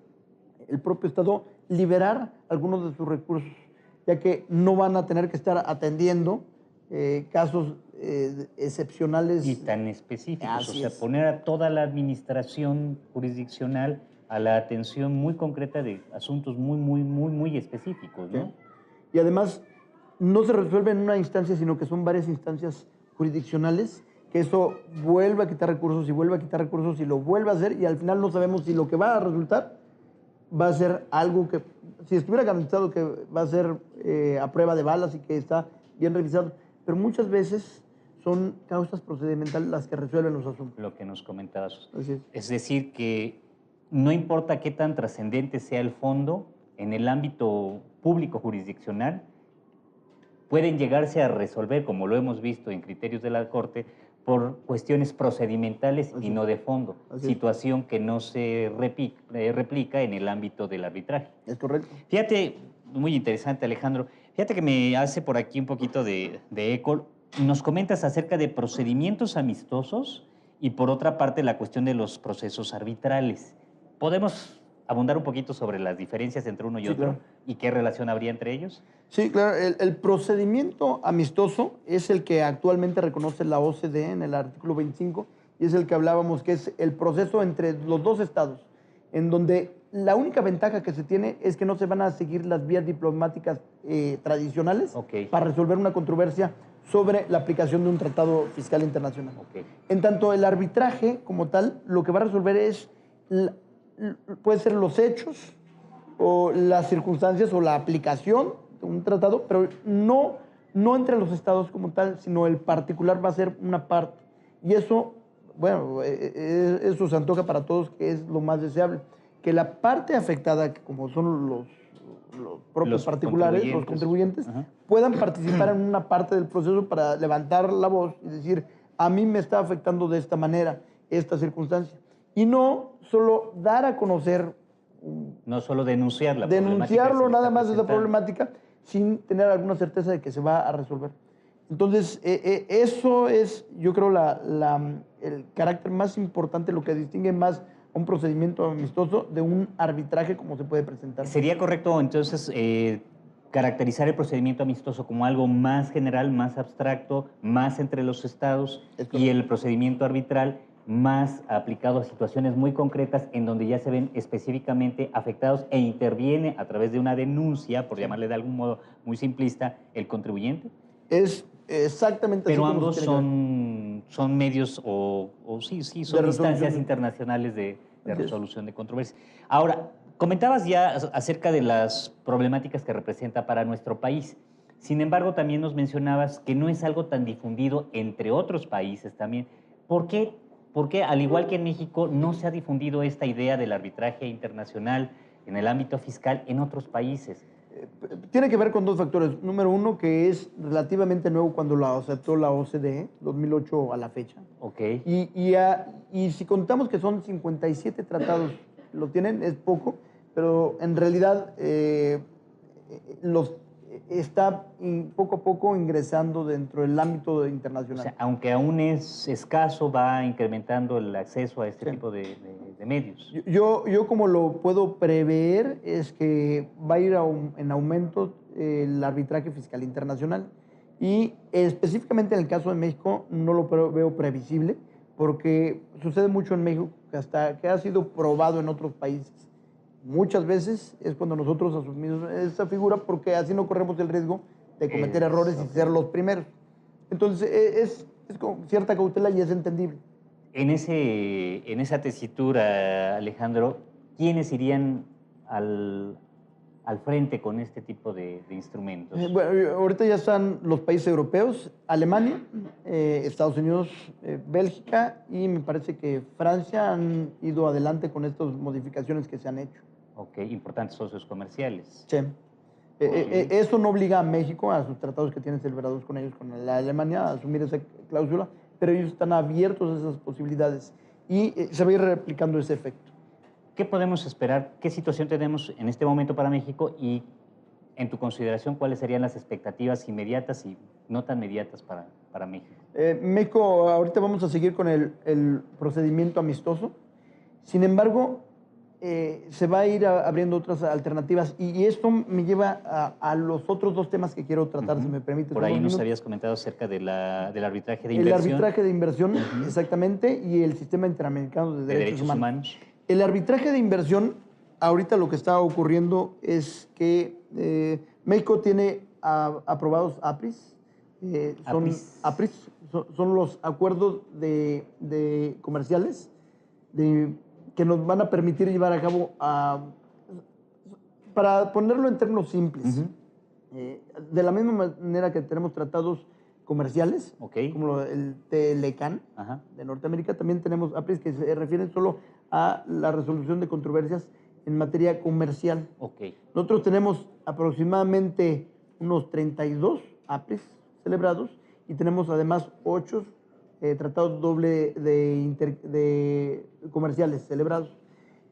el propio Estado liberar algunos de sus recursos, ya que no van a tener que estar atendiendo casos excepcionales. Y tan específicos, Así o sea, es. poner a toda la administración jurisdiccional a la atención muy concreta de asuntos muy específicos, ¿no? Sí. Y además, no se resuelve en una instancia, sino que son varias instancias jurisdiccionales, que eso vuelve a quitar recursos y vuelve a quitar recursos y lo vuelve a hacer, y al final no sabemos si lo que va a resultar va a ser algo que, si estuviera garantizado que va a ser a prueba de balas y que está bien revisado, pero muchas veces son causas procedimentales las que resuelven los asuntos. Lo que nos comentabas. Así es. Es decir, que no importa qué tan trascendente sea el fondo, en el ámbito público jurisdiccional, pueden llegarse a resolver, como lo hemos visto en criterios de la Corte, por cuestiones procedimentales y no de fondo, situación que no se replica en el ámbito del arbitraje. Es correcto. Fíjate, muy interesante, Alejandro, fíjate que me hace por aquí un poquito de eco. Nos comentas acerca de procedimientos amistosos y por otra parte la cuestión de los procesos arbitrales. ¿Podemos abundar un poquito sobre las diferencias entre uno y otro? Claro. ¿Y qué relación habría entre ellos? Sí, claro. El procedimiento amistoso es el que actualmente reconoce la OCDE en el artículo 25 y es el que hablábamos, que es el proceso entre los dos estados, en donde la única ventaja que se tiene es que no se van a seguir las vías diplomáticas tradicionales para resolver una controversia sobre la aplicación de un tratado fiscal internacional. En tanto, el arbitraje como tal, lo que va a resolver es, puede ser los hechos o las circunstancias o la aplicación de un tratado, pero no entre los estados como tal, sino el particular va a ser una parte. Y eso, bueno, eso se antoja para todos que es lo más deseable. Que la parte afectada, como son los propios particulares, los contribuyentes, puedan participar en una parte del proceso para levantar la voz y decir, a mí me está afectando de esta manera esta circunstancia. Y no solo dar a conocer. No solo denunciar la denunciarlo nada más de esa problemática sin tener alguna certeza de que se va a resolver. Entonces, eso es, yo creo, el carácter más importante, lo que distingue más un procedimiento amistoso de un arbitraje como se puede presentar. ¿Sería correcto entonces caracterizar el procedimiento amistoso como algo más general, más abstracto, más entre los estados y el procedimiento arbitral más aplicado a situaciones muy concretas en donde ya se ven específicamente afectados e interviene a través de una denuncia, por llamarle de algún modo muy simplista, el contribuyente? Es exactamente así. Pero ambos son medios son instancias internacionales de resolución de controversias. Ahora, comentabas ya acerca de las problemáticas que representa para nuestro país. Sin embargo, también nos mencionabas que no es algo tan difundido entre otros países también. ¿Por qué, al igual que en México, no se ha difundido esta idea del arbitraje internacional en el ámbito fiscal en otros países? Tiene que ver con dos factores. Número uno, que es relativamente nuevo cuando lo aceptó la OCDE, 2008 a la fecha. Ok. Y si contamos que son 57 tratados, lo tienen, es poco, pero en realidad los está poco a poco ingresando dentro del ámbito O internacional. sea, aunque aún es escaso, va incrementando el acceso a este Sí. tipo de medios. Yo como lo puedo prever es que va a ir en aumento el arbitraje fiscal internacional y específicamente en el caso de México no lo veo previsible porque sucede mucho en México que hasta que ha sido probado en otros países. Muchas veces es cuando nosotros asumimos esa figura porque así no corremos el riesgo de cometer errores y Ok. ser los primeros. Entonces es con cierta cautela y es entendible. En esa tesitura, Alejandro, ¿quiénes irían al frente con este tipo de instrumentos? Bueno, ahorita ya están los países europeos, Alemania, Estados Unidos, Bélgica y me parece que Francia han ido adelante con estas modificaciones que se han hecho. Ok, importantes socios comerciales. Sí. Ok. Eso no obliga a México, a sus tratados que tienen celebrados con ellos, con la Alemania, a asumir esa cláusula, pero ellos están abiertos a esas posibilidades y se va a ir replicando ese efecto. ¿Qué podemos esperar? ¿Qué situación tenemos en este momento para México? Y en tu consideración, ¿cuáles serían las expectativas inmediatas y no tan inmediatas para México? México, ahorita vamos a seguir con el procedimiento amistoso. Sin embargo, se va a ir abriendo otras alternativas y esto me lleva a los otros dos temas que quiero tratar, si me permite. Por ahí nos habías comentado acerca del arbitraje de inversión. El arbitraje de inversión, exactamente, y el sistema interamericano de derechos humanos. El arbitraje de inversión, ahorita lo que está ocurriendo es que México tiene aprobados APRIS. APRIS son los acuerdos de comerciales que nos van a permitir llevar a cabo, para ponerlo en términos simples, de la misma manera que tenemos tratados comerciales, como el TLCAN de Norteamérica, también tenemos APRIS que se refieren solo a la resolución de controversias en materia comercial. Nosotros tenemos aproximadamente unos 32 APRIS celebrados y tenemos además 8 tratados doble de comerciales celebrados.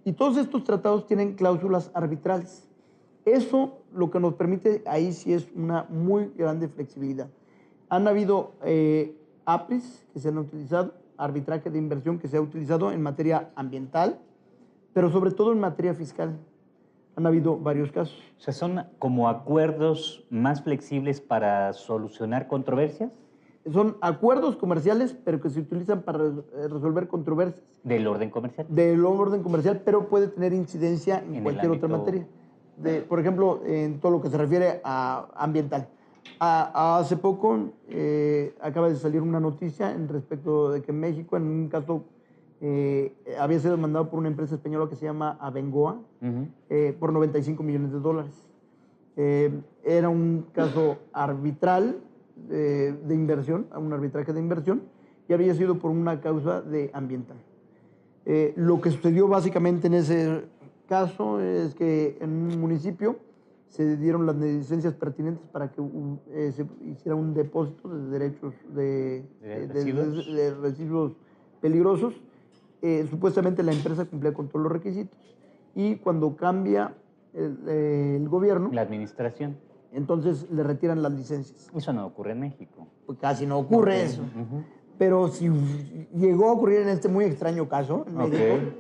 Y todos estos tratados tienen cláusulas arbitrales. Eso lo que nos permite ahí sí es una muy grande flexibilidad. Han habido APRIS que se han utilizado, arbitraje de inversión que se ha utilizado en materia ambiental, pero sobre todo en materia fiscal. Han habido varios casos. O sea, ¿son como acuerdos más flexibles para solucionar controversias? Son acuerdos comerciales, pero que se utilizan para resolver controversias. ¿Del orden comercial? Del orden comercial, pero puede tener incidencia en cualquier otra materia. Por ejemplo, en todo lo que se refiere a ambiental. Hace poco acaba de salir una noticia en respecto de que México, en un caso, había sido demandado por una empresa española que se llama Abengoa por $95 millones. Era un caso arbitral de inversión, un arbitraje de inversión, y había sido por una causa de ambiental. Lo que sucedió básicamente en ese caso es que en un municipio se dieron las licencias pertinentes para que se hiciera un depósito de derechos de residuos peligrosos. Supuestamente la empresa cumplía con todos los requisitos y cuando cambia el gobierno, la administración, entonces le retiran las licencias. Eso no ocurre en México. Pues casi no ocurre eso. Pero sí llegó a ocurrir en este muy extraño caso en México.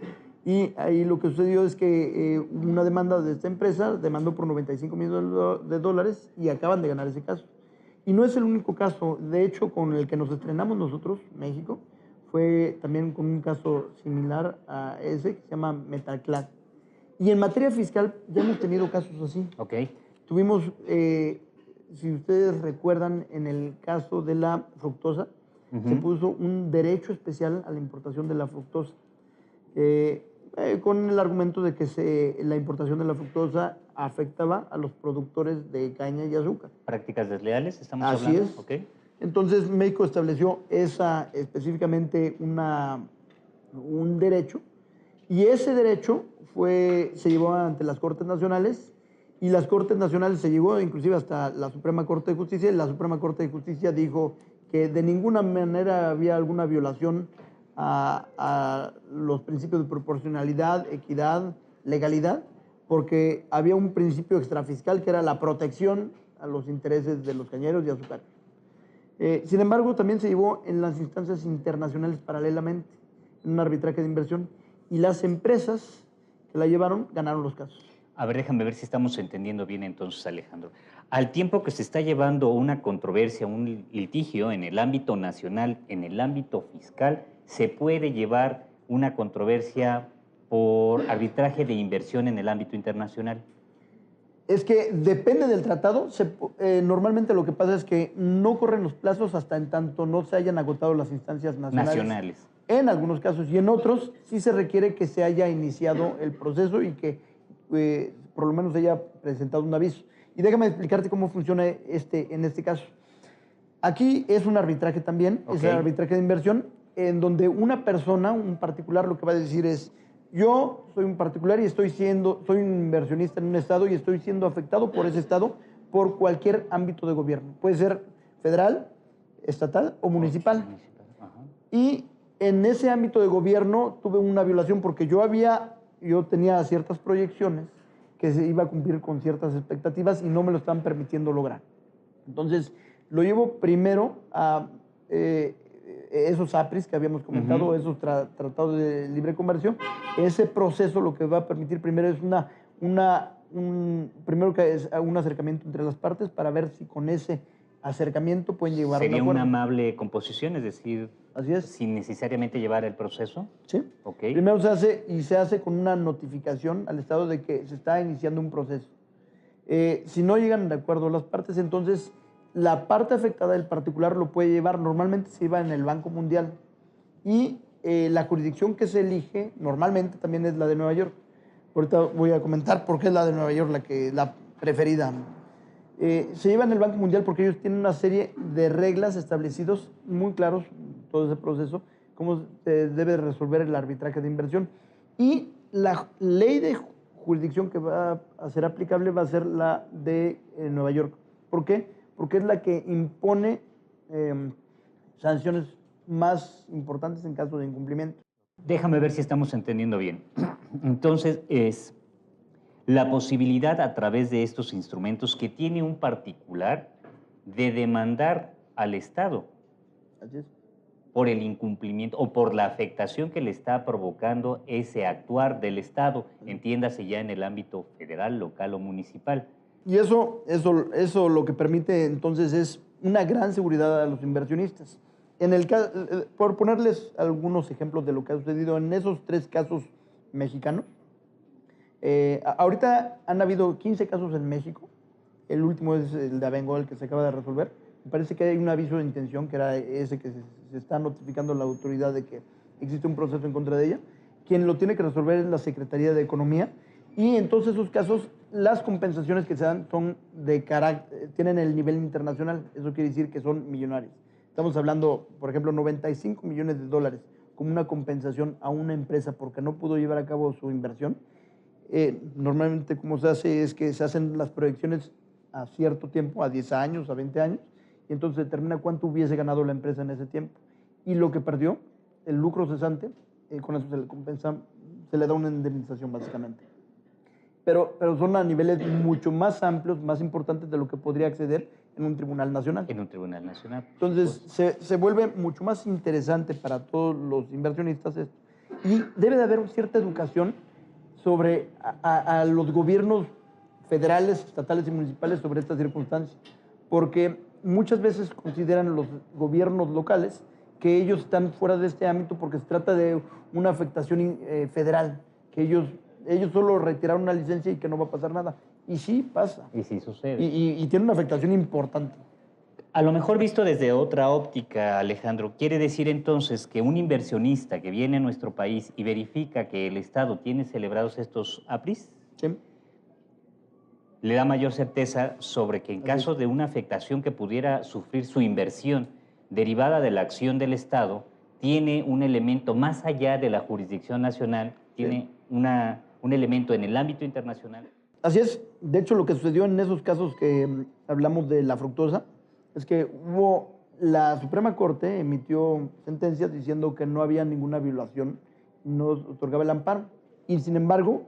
Y ahí lo que sucedió es que una demanda de esta empresa demandó por $95 millones y acaban de ganar ese caso. Y no es el único caso. De hecho, con el que nos estrenamos nosotros, México, fue también con un caso similar a ese que se llama Metalclad. Y en materia fiscal ya hemos tenido casos así. Tuvimos, si ustedes recuerdan, en el caso de la fructosa, se puso un derecho especial a la importación de la fructosa, con el argumento de que la importación de la fructosa afectaba a los productores de caña y azúcar. ¿Prácticas desleales estamos hablando? Así es. Entonces México estableció específicamente un derecho, y ese derecho se llevó ante las Cortes Nacionales Y las Cortes Nacionales se llegó inclusive hasta la Suprema Corte de Justicia, y la Suprema Corte de Justicia dijo que de ninguna manera había alguna violación a los principios de proporcionalidad, equidad, legalidad, porque había un principio extrafiscal que era la protección a los intereses de los cañeros y azucareros. Sin embargo, también se llevó en las instancias internacionales paralelamente, en un arbitraje de inversión, y las empresas que la llevaron ganaron los casos. A ver, déjame ver si estamos entendiendo bien entonces, Alejandro. Al tiempo que se está llevando una controversia, un litigio en el ámbito nacional, en el ámbito fiscal, se puede llevar una controversia por arbitraje de inversión en el ámbito internacional. Es que depende del tratado. Normalmente lo que pasa es que no corren los plazos hasta en tanto no se hayan agotado las instancias nacionales. En algunos casos, y en otros sí se requiere que se haya iniciado el proceso y que por lo menos haya presentado un aviso. Y déjame explicarte cómo funciona en este caso. Aquí es un arbitraje también, okay. Es el arbitraje de inversión, en donde una persona, un particular, lo que va a decir es: yo soy un particular y soy un inversionista en un estado y estoy siendo afectado por ese estado por cualquier ámbito de gobierno. Puede ser federal, estatal o municipal. Y en ese ámbito de gobierno tuve una violación porque yo tenía ciertas proyecciones que se iba a cumplir con ciertas expectativas y no me lo estaban permitiendo lograr. Entonces, lo llevo primero a esos APRIs que habíamos comentado, esos tratados de libre comercio. Ese proceso lo que va a permitir primero es un acercamiento entre las partes para ver si con ese acercamiento pueden llevar a un acuerdo. ¿Sería una amable composición, es decir, así es, sin necesariamente llevar el proceso? Sí. Okay. Primero se hace con una notificación al Estado de que se está iniciando un proceso. Si no llegan de acuerdo las partes, entonces la parte afectada del particular lo puede llevar. Normalmente se lleva en el Banco Mundial y la jurisdicción que se elige normalmente también es la de Nueva York. Ahorita voy a comentar por qué es la de Nueva York la preferida. Se lleva en el Banco Mundial porque ellos tienen una serie de reglas establecidos muy claros, todo ese proceso, cómo se debe resolver el arbitraje de inversión. Y la ley de jurisdicción que va a ser aplicable va a ser la de Nueva York. ¿Por qué? Porque es la que impone sanciones más importantes en caso de incumplimiento. Déjame ver si estamos entendiendo bien. Entonces, es la posibilidad a través de estos instrumentos que tiene un particular de demandar al Estado. Así es. Por el incumplimiento o por la afectación que le está provocando ese actuar del Estado, entiéndase ya en el ámbito federal, local o municipal. Y eso lo que permite entonces es una gran seguridad a los inversionistas. Por ponerles algunos ejemplos de lo que ha sucedido en esos 3 casos mexicanos, ahorita han habido 15 casos en México. El último es el de Abengoa, el que se acaba de resolver. Me parece que hay un aviso de intención, que era ese que se está notificando a la autoridad de que existe un proceso en contra de ella. Quien lo tiene que resolver es la Secretaría de Economía. Y en todos esos casos, las compensaciones que se dan son tienen el nivel internacional. Eso quiere decir que son millonarias. Estamos hablando, por ejemplo, 95 millones de dólares como una compensación a una empresa porque no pudo llevar a cabo su inversión. Normalmente como se hace es que se hacen las proyecciones a cierto tiempo, a 10 años, a 20 años, y entonces se determina cuánto hubiese ganado la empresa en ese tiempo. Y lo que perdió, el lucro cesante, con eso se le compensa, se le da una indemnización básicamente. Pero son a niveles mucho más amplios, más importantes de lo que podría acceder en un tribunal nacional. En un tribunal nacional. Entonces se vuelve mucho más interesante para todos los inversionistas esto. Y debe de haber cierta educación sobre a los gobiernos federales, estatales y municipales sobre estas circunstancias, porque muchas veces consideran los gobiernos locales que ellos están fuera de este ámbito porque se trata de una afectación federal, que ellos solo retiraron una licencia y que no va a pasar nada. Y sí pasa. Y sí sucede. Y tiene una afectación importante. A lo mejor visto desde otra óptica, Alejandro, ¿quiere decir entonces que un inversionista que viene a nuestro país y verifica que el Estado tiene celebrados estos APRIs, Sí. le da mayor certeza sobre que en caso de una afectación que pudiera sufrir su inversión derivada de la acción del Estado, tiene un elemento más allá de la jurisdicción nacional, tiene un elemento en el ámbito internacional? Así es. De hecho, lo que sucedió en esos casos que hablamos de la fructosa es que la Suprema Corte emitió sentencias diciendo que no había ninguna violación, no otorgaba el amparo. Y sin embargo,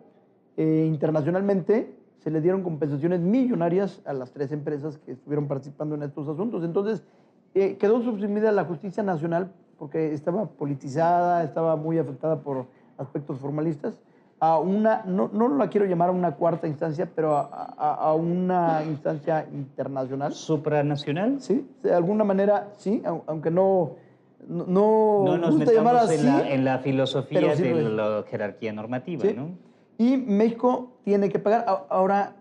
internacionalmente se le dieron compensaciones millonarias a las 3 empresas que estuvieron participando en estos asuntos. Entonces, quedó subsumida la justicia nacional porque estaba politizada, estaba muy afectada por aspectos formalistas, a una, no la quiero llamar a una cuarta instancia, pero a una instancia internacional. ¿Supranacional? Sí, de alguna manera sí, aunque no nos gusta llamar metamos así. En la filosofía sí de la jerarquía normativa, ¿sí? ¿no? Y México tiene que pagar. Ahora,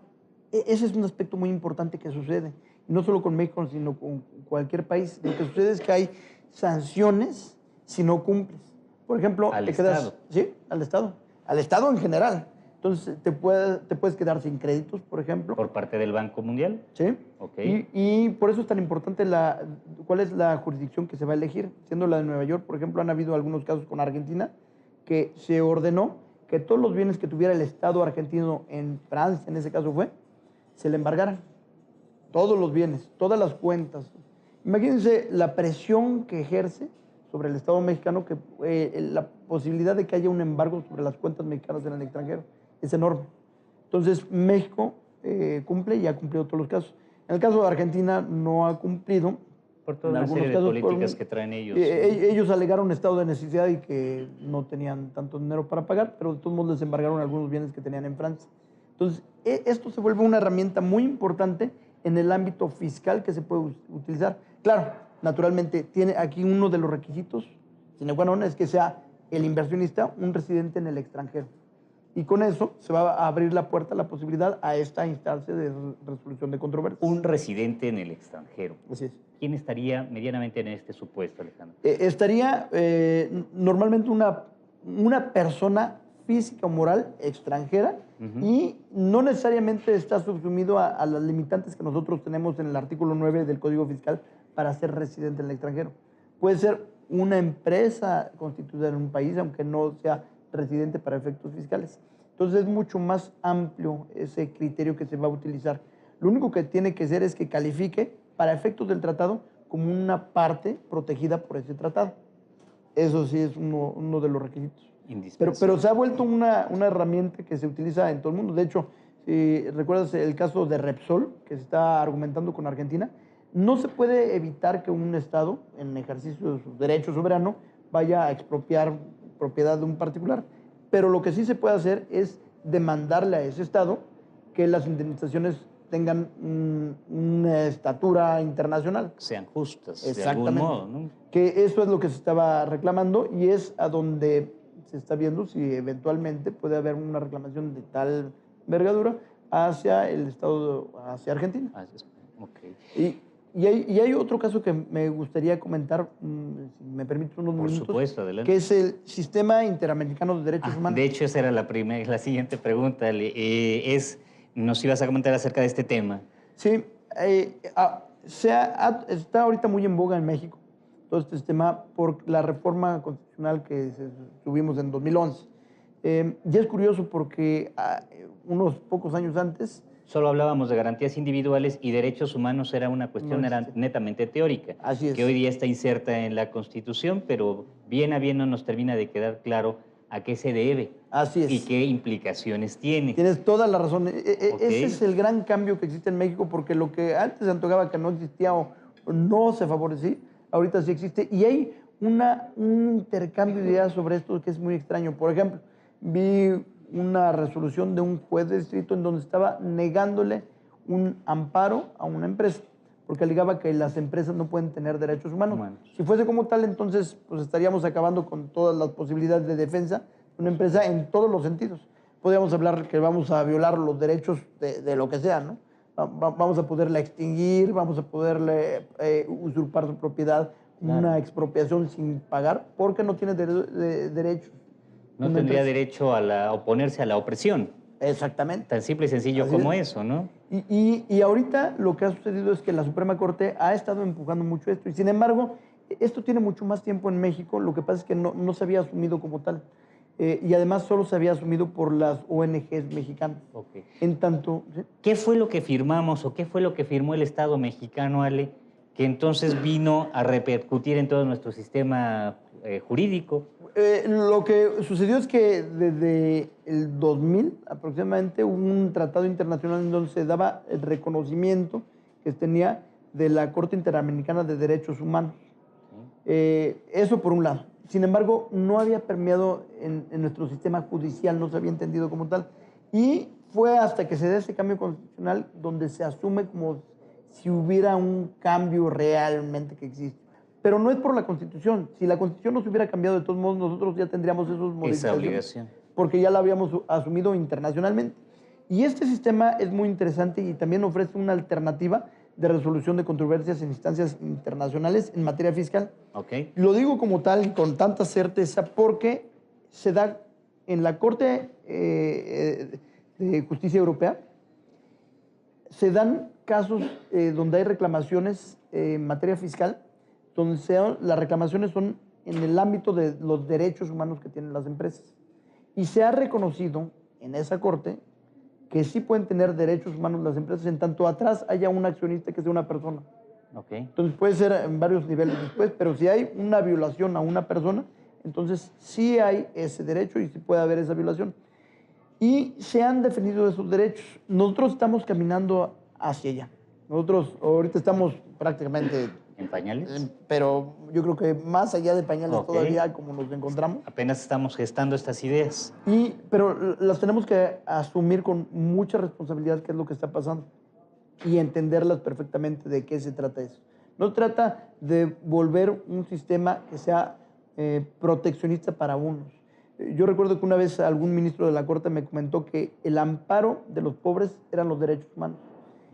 ese es un aspecto muy importante que sucede. No solo con México, sino con cualquier país. Lo que sucede es que hay sanciones si no cumples. Por ejemplo, Al te quedas... Estado. Sí, al Estado. Al Estado en general. Entonces, te puedes quedar sin créditos, por ejemplo. ¿Por parte del Banco Mundial? Sí. Ok. Y por eso es tan importante cuál es la jurisdicción que se va a elegir. Siendo la de Nueva York, por ejemplo, han habido algunos casos con Argentina que se ordenó que todos los bienes que tuviera el Estado argentino en Francia, en ese caso se le embargaran. Todos los bienes, todas las cuentas. Imagínense la presión que ejerce sobre el Estado mexicano, que la posibilidad de que haya un embargo sobre las cuentas mexicanas en el extranjero es enorme. Entonces, México cumple y ha cumplido todos los casos. En el caso de Argentina no ha cumplido. Por toda una serie de políticas que traen ellos. Ellos alegaron estado de necesidad y que no tenían tanto dinero para pagar, pero de todos modos les embargaron algunos bienes que tenían en Francia. Entonces, esto se vuelve una herramienta muy importante en el ámbito fiscal que se puede utilizar. Claro, naturalmente, tiene aquí uno de los requisitos, sine qua non, es que sea el inversionista un residente en el extranjero. Y con eso se va a abrir la puerta, la posibilidad a esta instancia de resolución de controversias. Un residente en el extranjero. Así es. ¿Quién estaría medianamente en este supuesto, Alejandro? Estaría normalmente una persona física o moral extranjera y no necesariamente está subsumido a las limitantes que nosotros tenemos en el artículo 9 del Código Fiscal para ser residente en el extranjero. Puede ser una empresa constituida en un país, aunque no sea residente para efectos fiscales. Entonces es mucho más amplio ese criterio que se va a utilizar. Lo único que tiene que ser es que califique para efectos del tratado como una parte protegida por ese tratado. Eso sí es uno de los requisitos. Pero se ha vuelto una herramienta que se utiliza en todo el mundo. De hecho, si recuerdas el caso de Repsol, que se está argumentando con Argentina, no se puede evitar que un Estado, en ejercicio de su derecho soberano, vaya a expropiar propiedad de un particular. Pero lo que sí se puede hacer es demandarle a ese Estado que las indemnizaciones tengan una estatura internacional. Sean justas, Exactamente. de algún modo, ¿no? Que eso es lo que se estaba reclamando y es a donde se está viendo si eventualmente puede haber una reclamación de tal envergadura hacia el Estado, hacia Argentina. Okay. Y hay otro caso que me gustaría comentar, si me permite unos minutos. Por supuesto, adelante. Que es el Sistema Interamericano de Derechos Humanos. De hecho, esa era la siguiente pregunta. Nos ibas a comentar acerca de este tema. Sí, está ahorita muy en boga en México todo este tema por la reforma constitucional que tuvimos en 2011. Y es curioso porque unos pocos años antes... Solo hablábamos de garantías individuales y derechos humanos era una cuestión netamente teórica. Así es. Que hoy día está inserta en la Constitución, pero bien a bien no nos termina de quedar claro a qué se debe. Así es. Y qué implicaciones tiene. Tienes toda la razón. Ese es el gran cambio que existe en México, porque lo que antes se antojaba que no existía o no se favorecía, ahorita sí existe. Y hay un intercambio de ideas sobre esto que es muy extraño. Por ejemplo, vi una resolución de un juez de distrito en donde estaba negándole un amparo a una empresa, porque alegaba que las empresas no pueden tener derechos humanos. Si fuese como tal, entonces pues estaríamos acabando con todas las posibilidades de defensa de una empresa en todos los sentidos. Podríamos hablar que vamos a violar los derechos de lo que sea, ¿no? Vamos a poderla extinguir, vamos a poderle usurpar su propiedad, una expropiación sin pagar, porque no tiene derechos. No tendría derecho a oponerse a la opresión. Exactamente. Tan simple y sencillo Así como es. eso, ¿no? Y ahorita lo que ha sucedido es que la Suprema Corte ha estado empujando mucho esto. Y sin embargo, esto tiene mucho más tiempo en México. Lo que pasa es que no se había asumido como tal. y además solo se había asumido por las ONGs mexicanas. Ok. En tanto, ¿sí? ¿Qué fue lo que firmamos o qué fue lo que firmó el Estado mexicano, Ale, que entonces vino a repercutir en todo nuestro sistema jurídico? Lo que sucedió es que desde el 2000 aproximadamente hubo un tratado internacional en donde se daba el reconocimiento que tenía de la Corte Interamericana de Derechos Humanos. Eso por un lado. Sin embargo, no había permeado en nuestro sistema judicial, no se había entendido como tal. Y fue hasta que se dé ese cambio constitucional donde se asume como si hubiera un cambio realmente que existe. Pero no es por la Constitución. Si la Constitución no se hubiera cambiado, de todos modos, nosotros ya tendríamos esos modificaciones. Esa obligación. Porque ya la habíamos asumido internacionalmente. Y este sistema es muy interesante y también ofrece una alternativa de resolución de controversias en instancias internacionales en materia fiscal. Ok. Lo digo como tal y con tanta certeza porque se da en la Corte de Justicia Europea, se dan casos donde hay reclamaciones en materia fiscal, donde las reclamaciones son en el ámbito de los derechos humanos que tienen las empresas. Y se ha reconocido en esa Corte que sí pueden tener derechos humanos las empresas en tanto atrás haya un accionista que sea una persona. Okay. Entonces puede ser en varios niveles después, pero si hay una violación a una persona, entonces sí hay ese derecho y sí puede haber esa violación. Y se han defendido esos derechos. Nosotros estamos caminando hacia allá. Nosotros ahorita estamos prácticamente... ¿En pañales? Pero yo creo que más allá de pañales Ok. todavía como nos encontramos. Apenas estamos gestando estas ideas. Pero las tenemos que asumir con mucha responsabilidad qué es lo que está pasando y entenderlas perfectamente de qué se trata eso. No trata de volver un sistema que sea proteccionista para unos. Yo recuerdo que una vez algún ministro de la Corte me comentó que el amparo de los pobres eran los derechos humanos.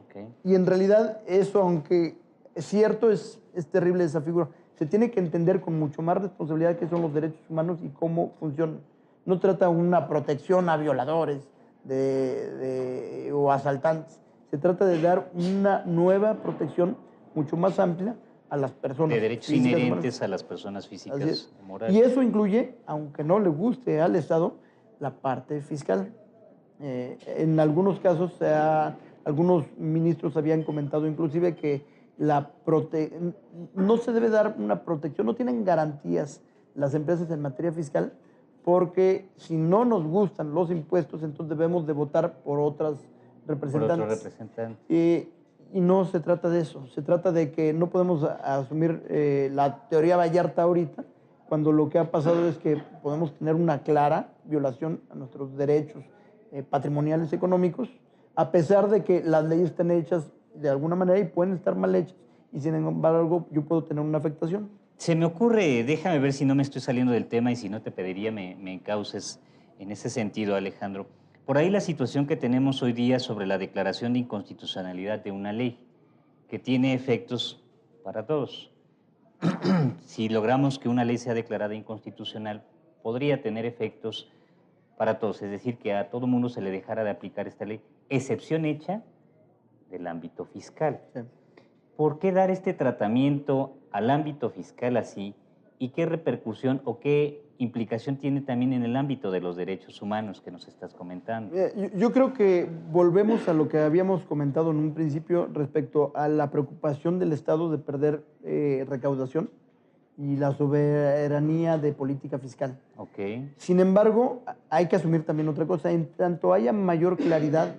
Okay. Y en realidad eso, aunque es cierto, es terrible esa figura. Se tiene que entender con mucho más responsabilidad qué son los derechos humanos y cómo funcionan. No trata una protección a violadores o asaltantes. Se trata de dar una nueva protección mucho más amplia a las personas. De derechos inherentes a las personas físicas y morales. Y eso incluye, aunque no le guste al Estado, la parte fiscal. En algunos casos, algunos ministros habían comentado inclusive que no se debe dar una protección, no tienen garantías las empresas en materia fiscal, porque si no nos gustan los impuestos, entonces debemos de votar por otras representantes. Por otros representantes. Y no se trata de eso, se trata de que no podemos asumir la teoría Vallarta ahorita, cuando lo que ha pasado es que podemos tener una clara violación a nuestros derechos patrimoniales económicos, a pesar de que las leyes están hechas de alguna manera y pueden estar mal hechas, y sin embargo yo puedo tener una afectación. Se me ocurre, déjame ver si no me estoy saliendo del tema y si no te pediría me encauces en ese sentido, Alejandro. Por ahí la situación que tenemos hoy día sobre la declaración de inconstitucionalidad de una ley que tiene efectos para todos. Si logramos que una ley sea declarada inconstitucional, podría tener efectos para todos, es decir, que a todo mundo se le dejara de aplicar esta ley, excepción hecha del ámbito fiscal. Sí. ¿Por qué dar este tratamiento al ámbito fiscal así? ¿Y qué repercusión o qué implicación tiene también en el ámbito de los derechos humanos que nos estás comentando? Yo creo que volvemos a lo que habíamos comentado en un principio respecto a la preocupación del Estado de perder recaudación y la soberanía de política fiscal. Okay. Sin embargo, hay que asumir también otra cosa. En tanto haya mayor claridad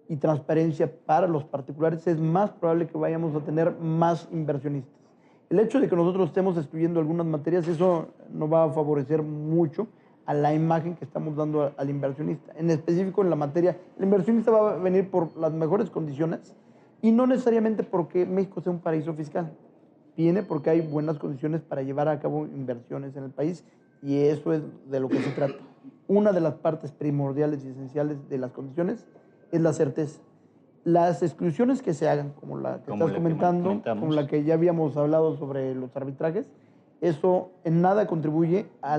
y transparencia para los particulares, es más probable que vayamos a tener más inversionistas. El hecho de que nosotros estemos excluyendo algunas materias, eso no va a favorecer mucho a la imagen que estamos dando al inversionista. En específico en la materia, el inversionista va a venir por las mejores condiciones y no necesariamente porque México sea un paraíso fiscal. Viene porque hay buenas condiciones para llevar a cabo inversiones en el país y eso es de lo que se trata. Una de las partes primordiales y esenciales de las condiciones es la certeza. Las exclusiones que se hagan, como la que estás comentando, como la que ya habíamos hablado sobre los arbitrajes, eso en nada contribuye a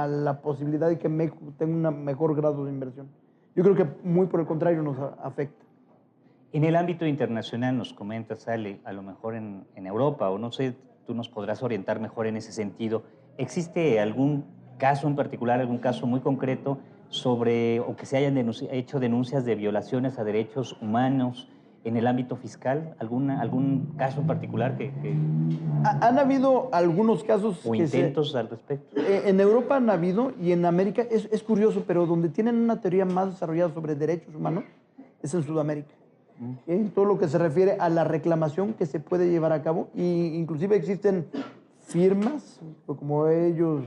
la posibilidad de que México tenga un mejor grado de inversión. Yo creo que muy por el contrario nos afecta. En el ámbito internacional nos comentas, Ale, a lo mejor en Europa, o no sé, tú nos podrás orientar mejor en ese sentido. ¿Existe algún caso en particular, algún caso muy concreto sobre, o que se hayan hecho denuncias de violaciones a derechos humanos en el ámbito fiscal? ¿Algún caso en particular Han habido algunos casos o intentos al respecto? En Europa han habido, y en América es curioso, pero donde tienen una teoría más desarrollada sobre derechos humanos es en Sudamérica. En todo lo que se refiere a la reclamación que se puede llevar a cabo, y inclusive existen firmas, o como ellos,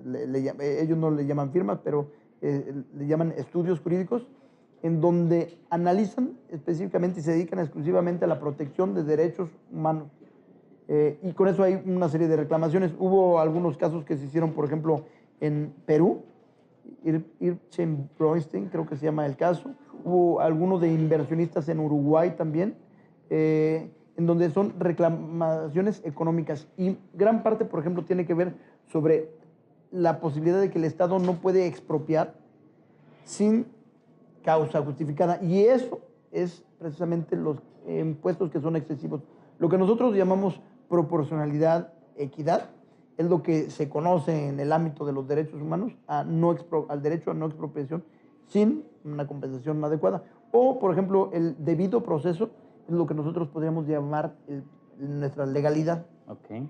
ellos no le llaman firmas, pero le llaman estudios jurídicos, en donde analizan específicamente y se dedican exclusivamente a la protección de derechos humanos. Y con eso hay una serie de reclamaciones. Hubo algunos casos que se hicieron, por ejemplo, en Perú, Irchenbroisten, creo que se llama el caso. Hubo algunos de inversionistas en Uruguay también, en donde son reclamaciones económicas. Y gran parte, por ejemplo, tiene que ver sobre la posibilidad de que el Estado no puede expropiar sin causa justificada. Y eso es precisamente los impuestos que son excesivos. Lo que nosotros llamamos proporcionalidad, equidad, es lo que se conoce en el ámbito de los derechos humanos al derecho a no expropiación sin una compensación adecuada. O, por ejemplo, el debido proceso es lo que nosotros podríamos llamar nuestra legalidad. Okay.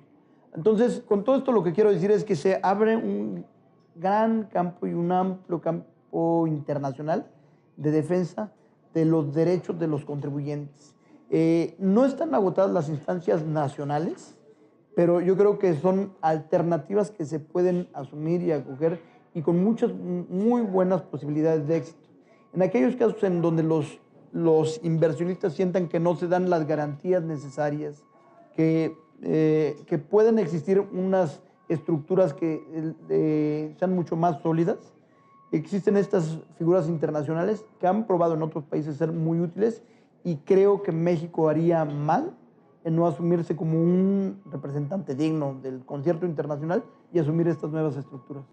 Entonces, con todo esto lo que quiero decir es que se abre un gran campo y un amplio campo internacional de defensa de los derechos de los contribuyentes. No están agotadas las instancias nacionales, pero yo creo que son alternativas que se pueden asumir y acoger, y con muchas muy buenas posibilidades de éxito. En aquellos casos en donde los inversionistas sientan que no se dan las garantías necesarias, que pueden existir unas estructuras que sean mucho más sólidas, existen estas figuras internacionales que han probado en otros países ser muy útiles, y creo que México haría mal en no asumirse como un representante digno del concierto internacional y asumir estas nuevas estructuras.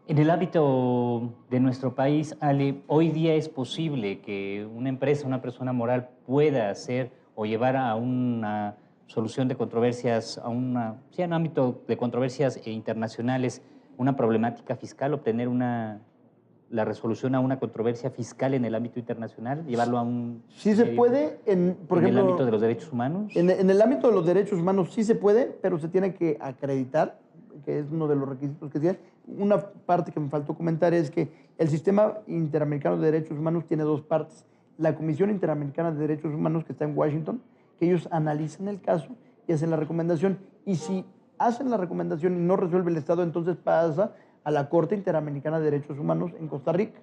En el ámbito de nuestro país, Ale, hoy día es posible que una empresa, una persona moral pueda hacer o llevar a una solución de controversias, a un ámbito de controversias internacionales, una problemática fiscal, obtener la resolución a una controversia fiscal en el ámbito internacional, llevarlo a un... Sí se puede, por ejemplo... ¿En el ámbito de los derechos humanos? En el ámbito de los derechos humanos sí se puede, pero se tiene que acreditar, que es uno de los requisitos que tiene. Una parte que me faltó comentar es que el Sistema Interamericano de Derechos Humanos tiene dos partes. La Comisión Interamericana de Derechos Humanos, que está en Washington, que ellos analizan el caso y hacen la recomendación. Y si hacen la recomendación y no resuelve el Estado, entonces pasa a la Corte Interamericana de Derechos Humanos en Costa Rica.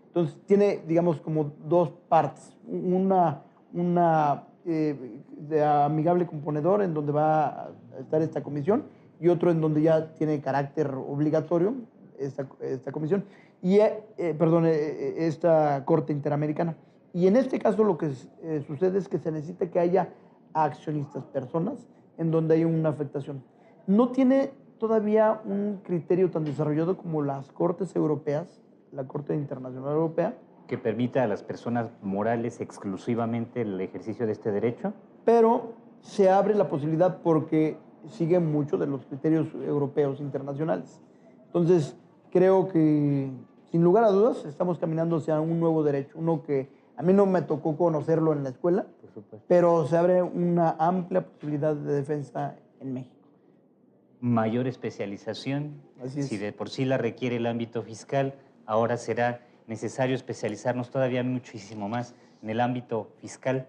Entonces tiene, digamos, como dos partes. Una de amigable componedor, en donde va a estar esta comisión, y otro en donde ya tiene carácter obligatorio esta comisión, y esta Corte Interamericana. Y en este caso lo que sucede es que se necesita que haya accionistas, personas en donde hay una afectación. No tiene todavía un criterio tan desarrollado como las cortes europeas, la Corte Internacional Europea, que permita a las personas morales exclusivamente el ejercicio de este derecho. Pero se abre la posibilidad porque sigue mucho de los criterios europeos internacionales. Entonces, creo que, sin lugar a dudas, estamos caminando hacia un nuevo derecho, uno que a mí no me tocó conocerlo en la escuela, pero se abre una amplia posibilidad de defensa en México. Mayor especialización, si de por sí la requiere el ámbito fiscal, ahora será necesario especializarnos todavía muchísimo más en el ámbito fiscal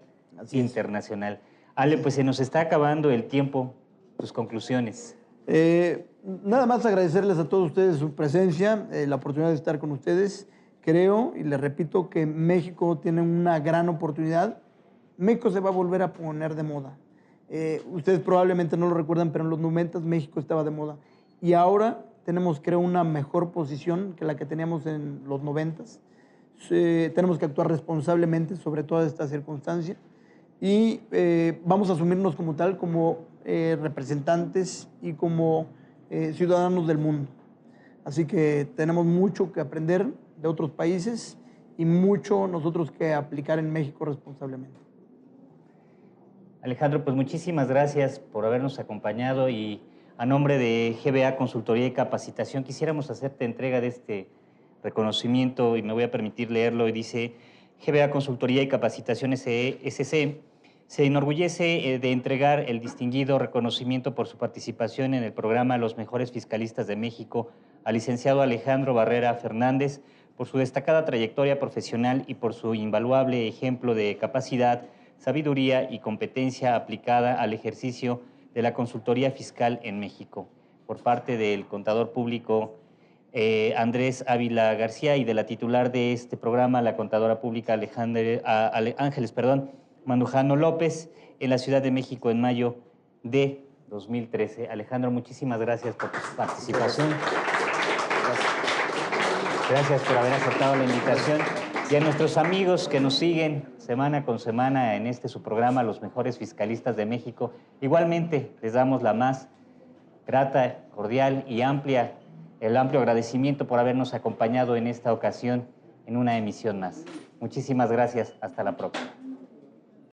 internacional. Ale, pues se nos está acabando el tiempo. Tus conclusiones. Nada más agradecerles a todos ustedes su presencia, la oportunidad de estar con ustedes. Creo, y les repito, que México tiene una gran oportunidad. México se va a volver a poner de moda. Ustedes probablemente no lo recuerdan, pero en los 90 México estaba de moda. Y ahora tenemos, creo, una mejor posición que la que teníamos en los 90. Tenemos que actuar responsablemente sobre toda esta circunstancia, y vamos a asumirnos como tal, como representantes y como ciudadanos del mundo. Así que tenemos mucho que aprender de otros países y mucho nosotros que aplicar en México responsablemente. Alejandro, pues muchísimas gracias por habernos acompañado y A nombre de GBA Consultoría y Capacitación, quisiéramos hacerte entrega de este reconocimiento y me voy a permitir leerlo. Y dice: GBA Consultoría y Capacitación SC se enorgullece de entregar el distinguido reconocimiento por su participación en el programa Los Mejores Fiscalistas de México al licenciado Alejandro Barrera Fernández por su destacada trayectoria profesional y por su invaluable ejemplo de capacidad, sabiduría y competencia aplicada al ejercicio de la consultoría fiscal en México. Por parte del contador público Andrés Ávila García y de la titular de este programa, la contadora pública Ángeles Mandujano López, en la Ciudad de México en mayo de 2013. Alejandro, muchísimas gracias por tu participación. Gracias por haber aceptado la invitación. Y a nuestros amigos que nos siguen semana con semana en su programa, Los Mejores Fiscalistas de México, igualmente les damos la más grata, cordial y el amplio agradecimiento por habernos acompañado en esta ocasión en una emisión más. Muchísimas gracias. Hasta la próxima.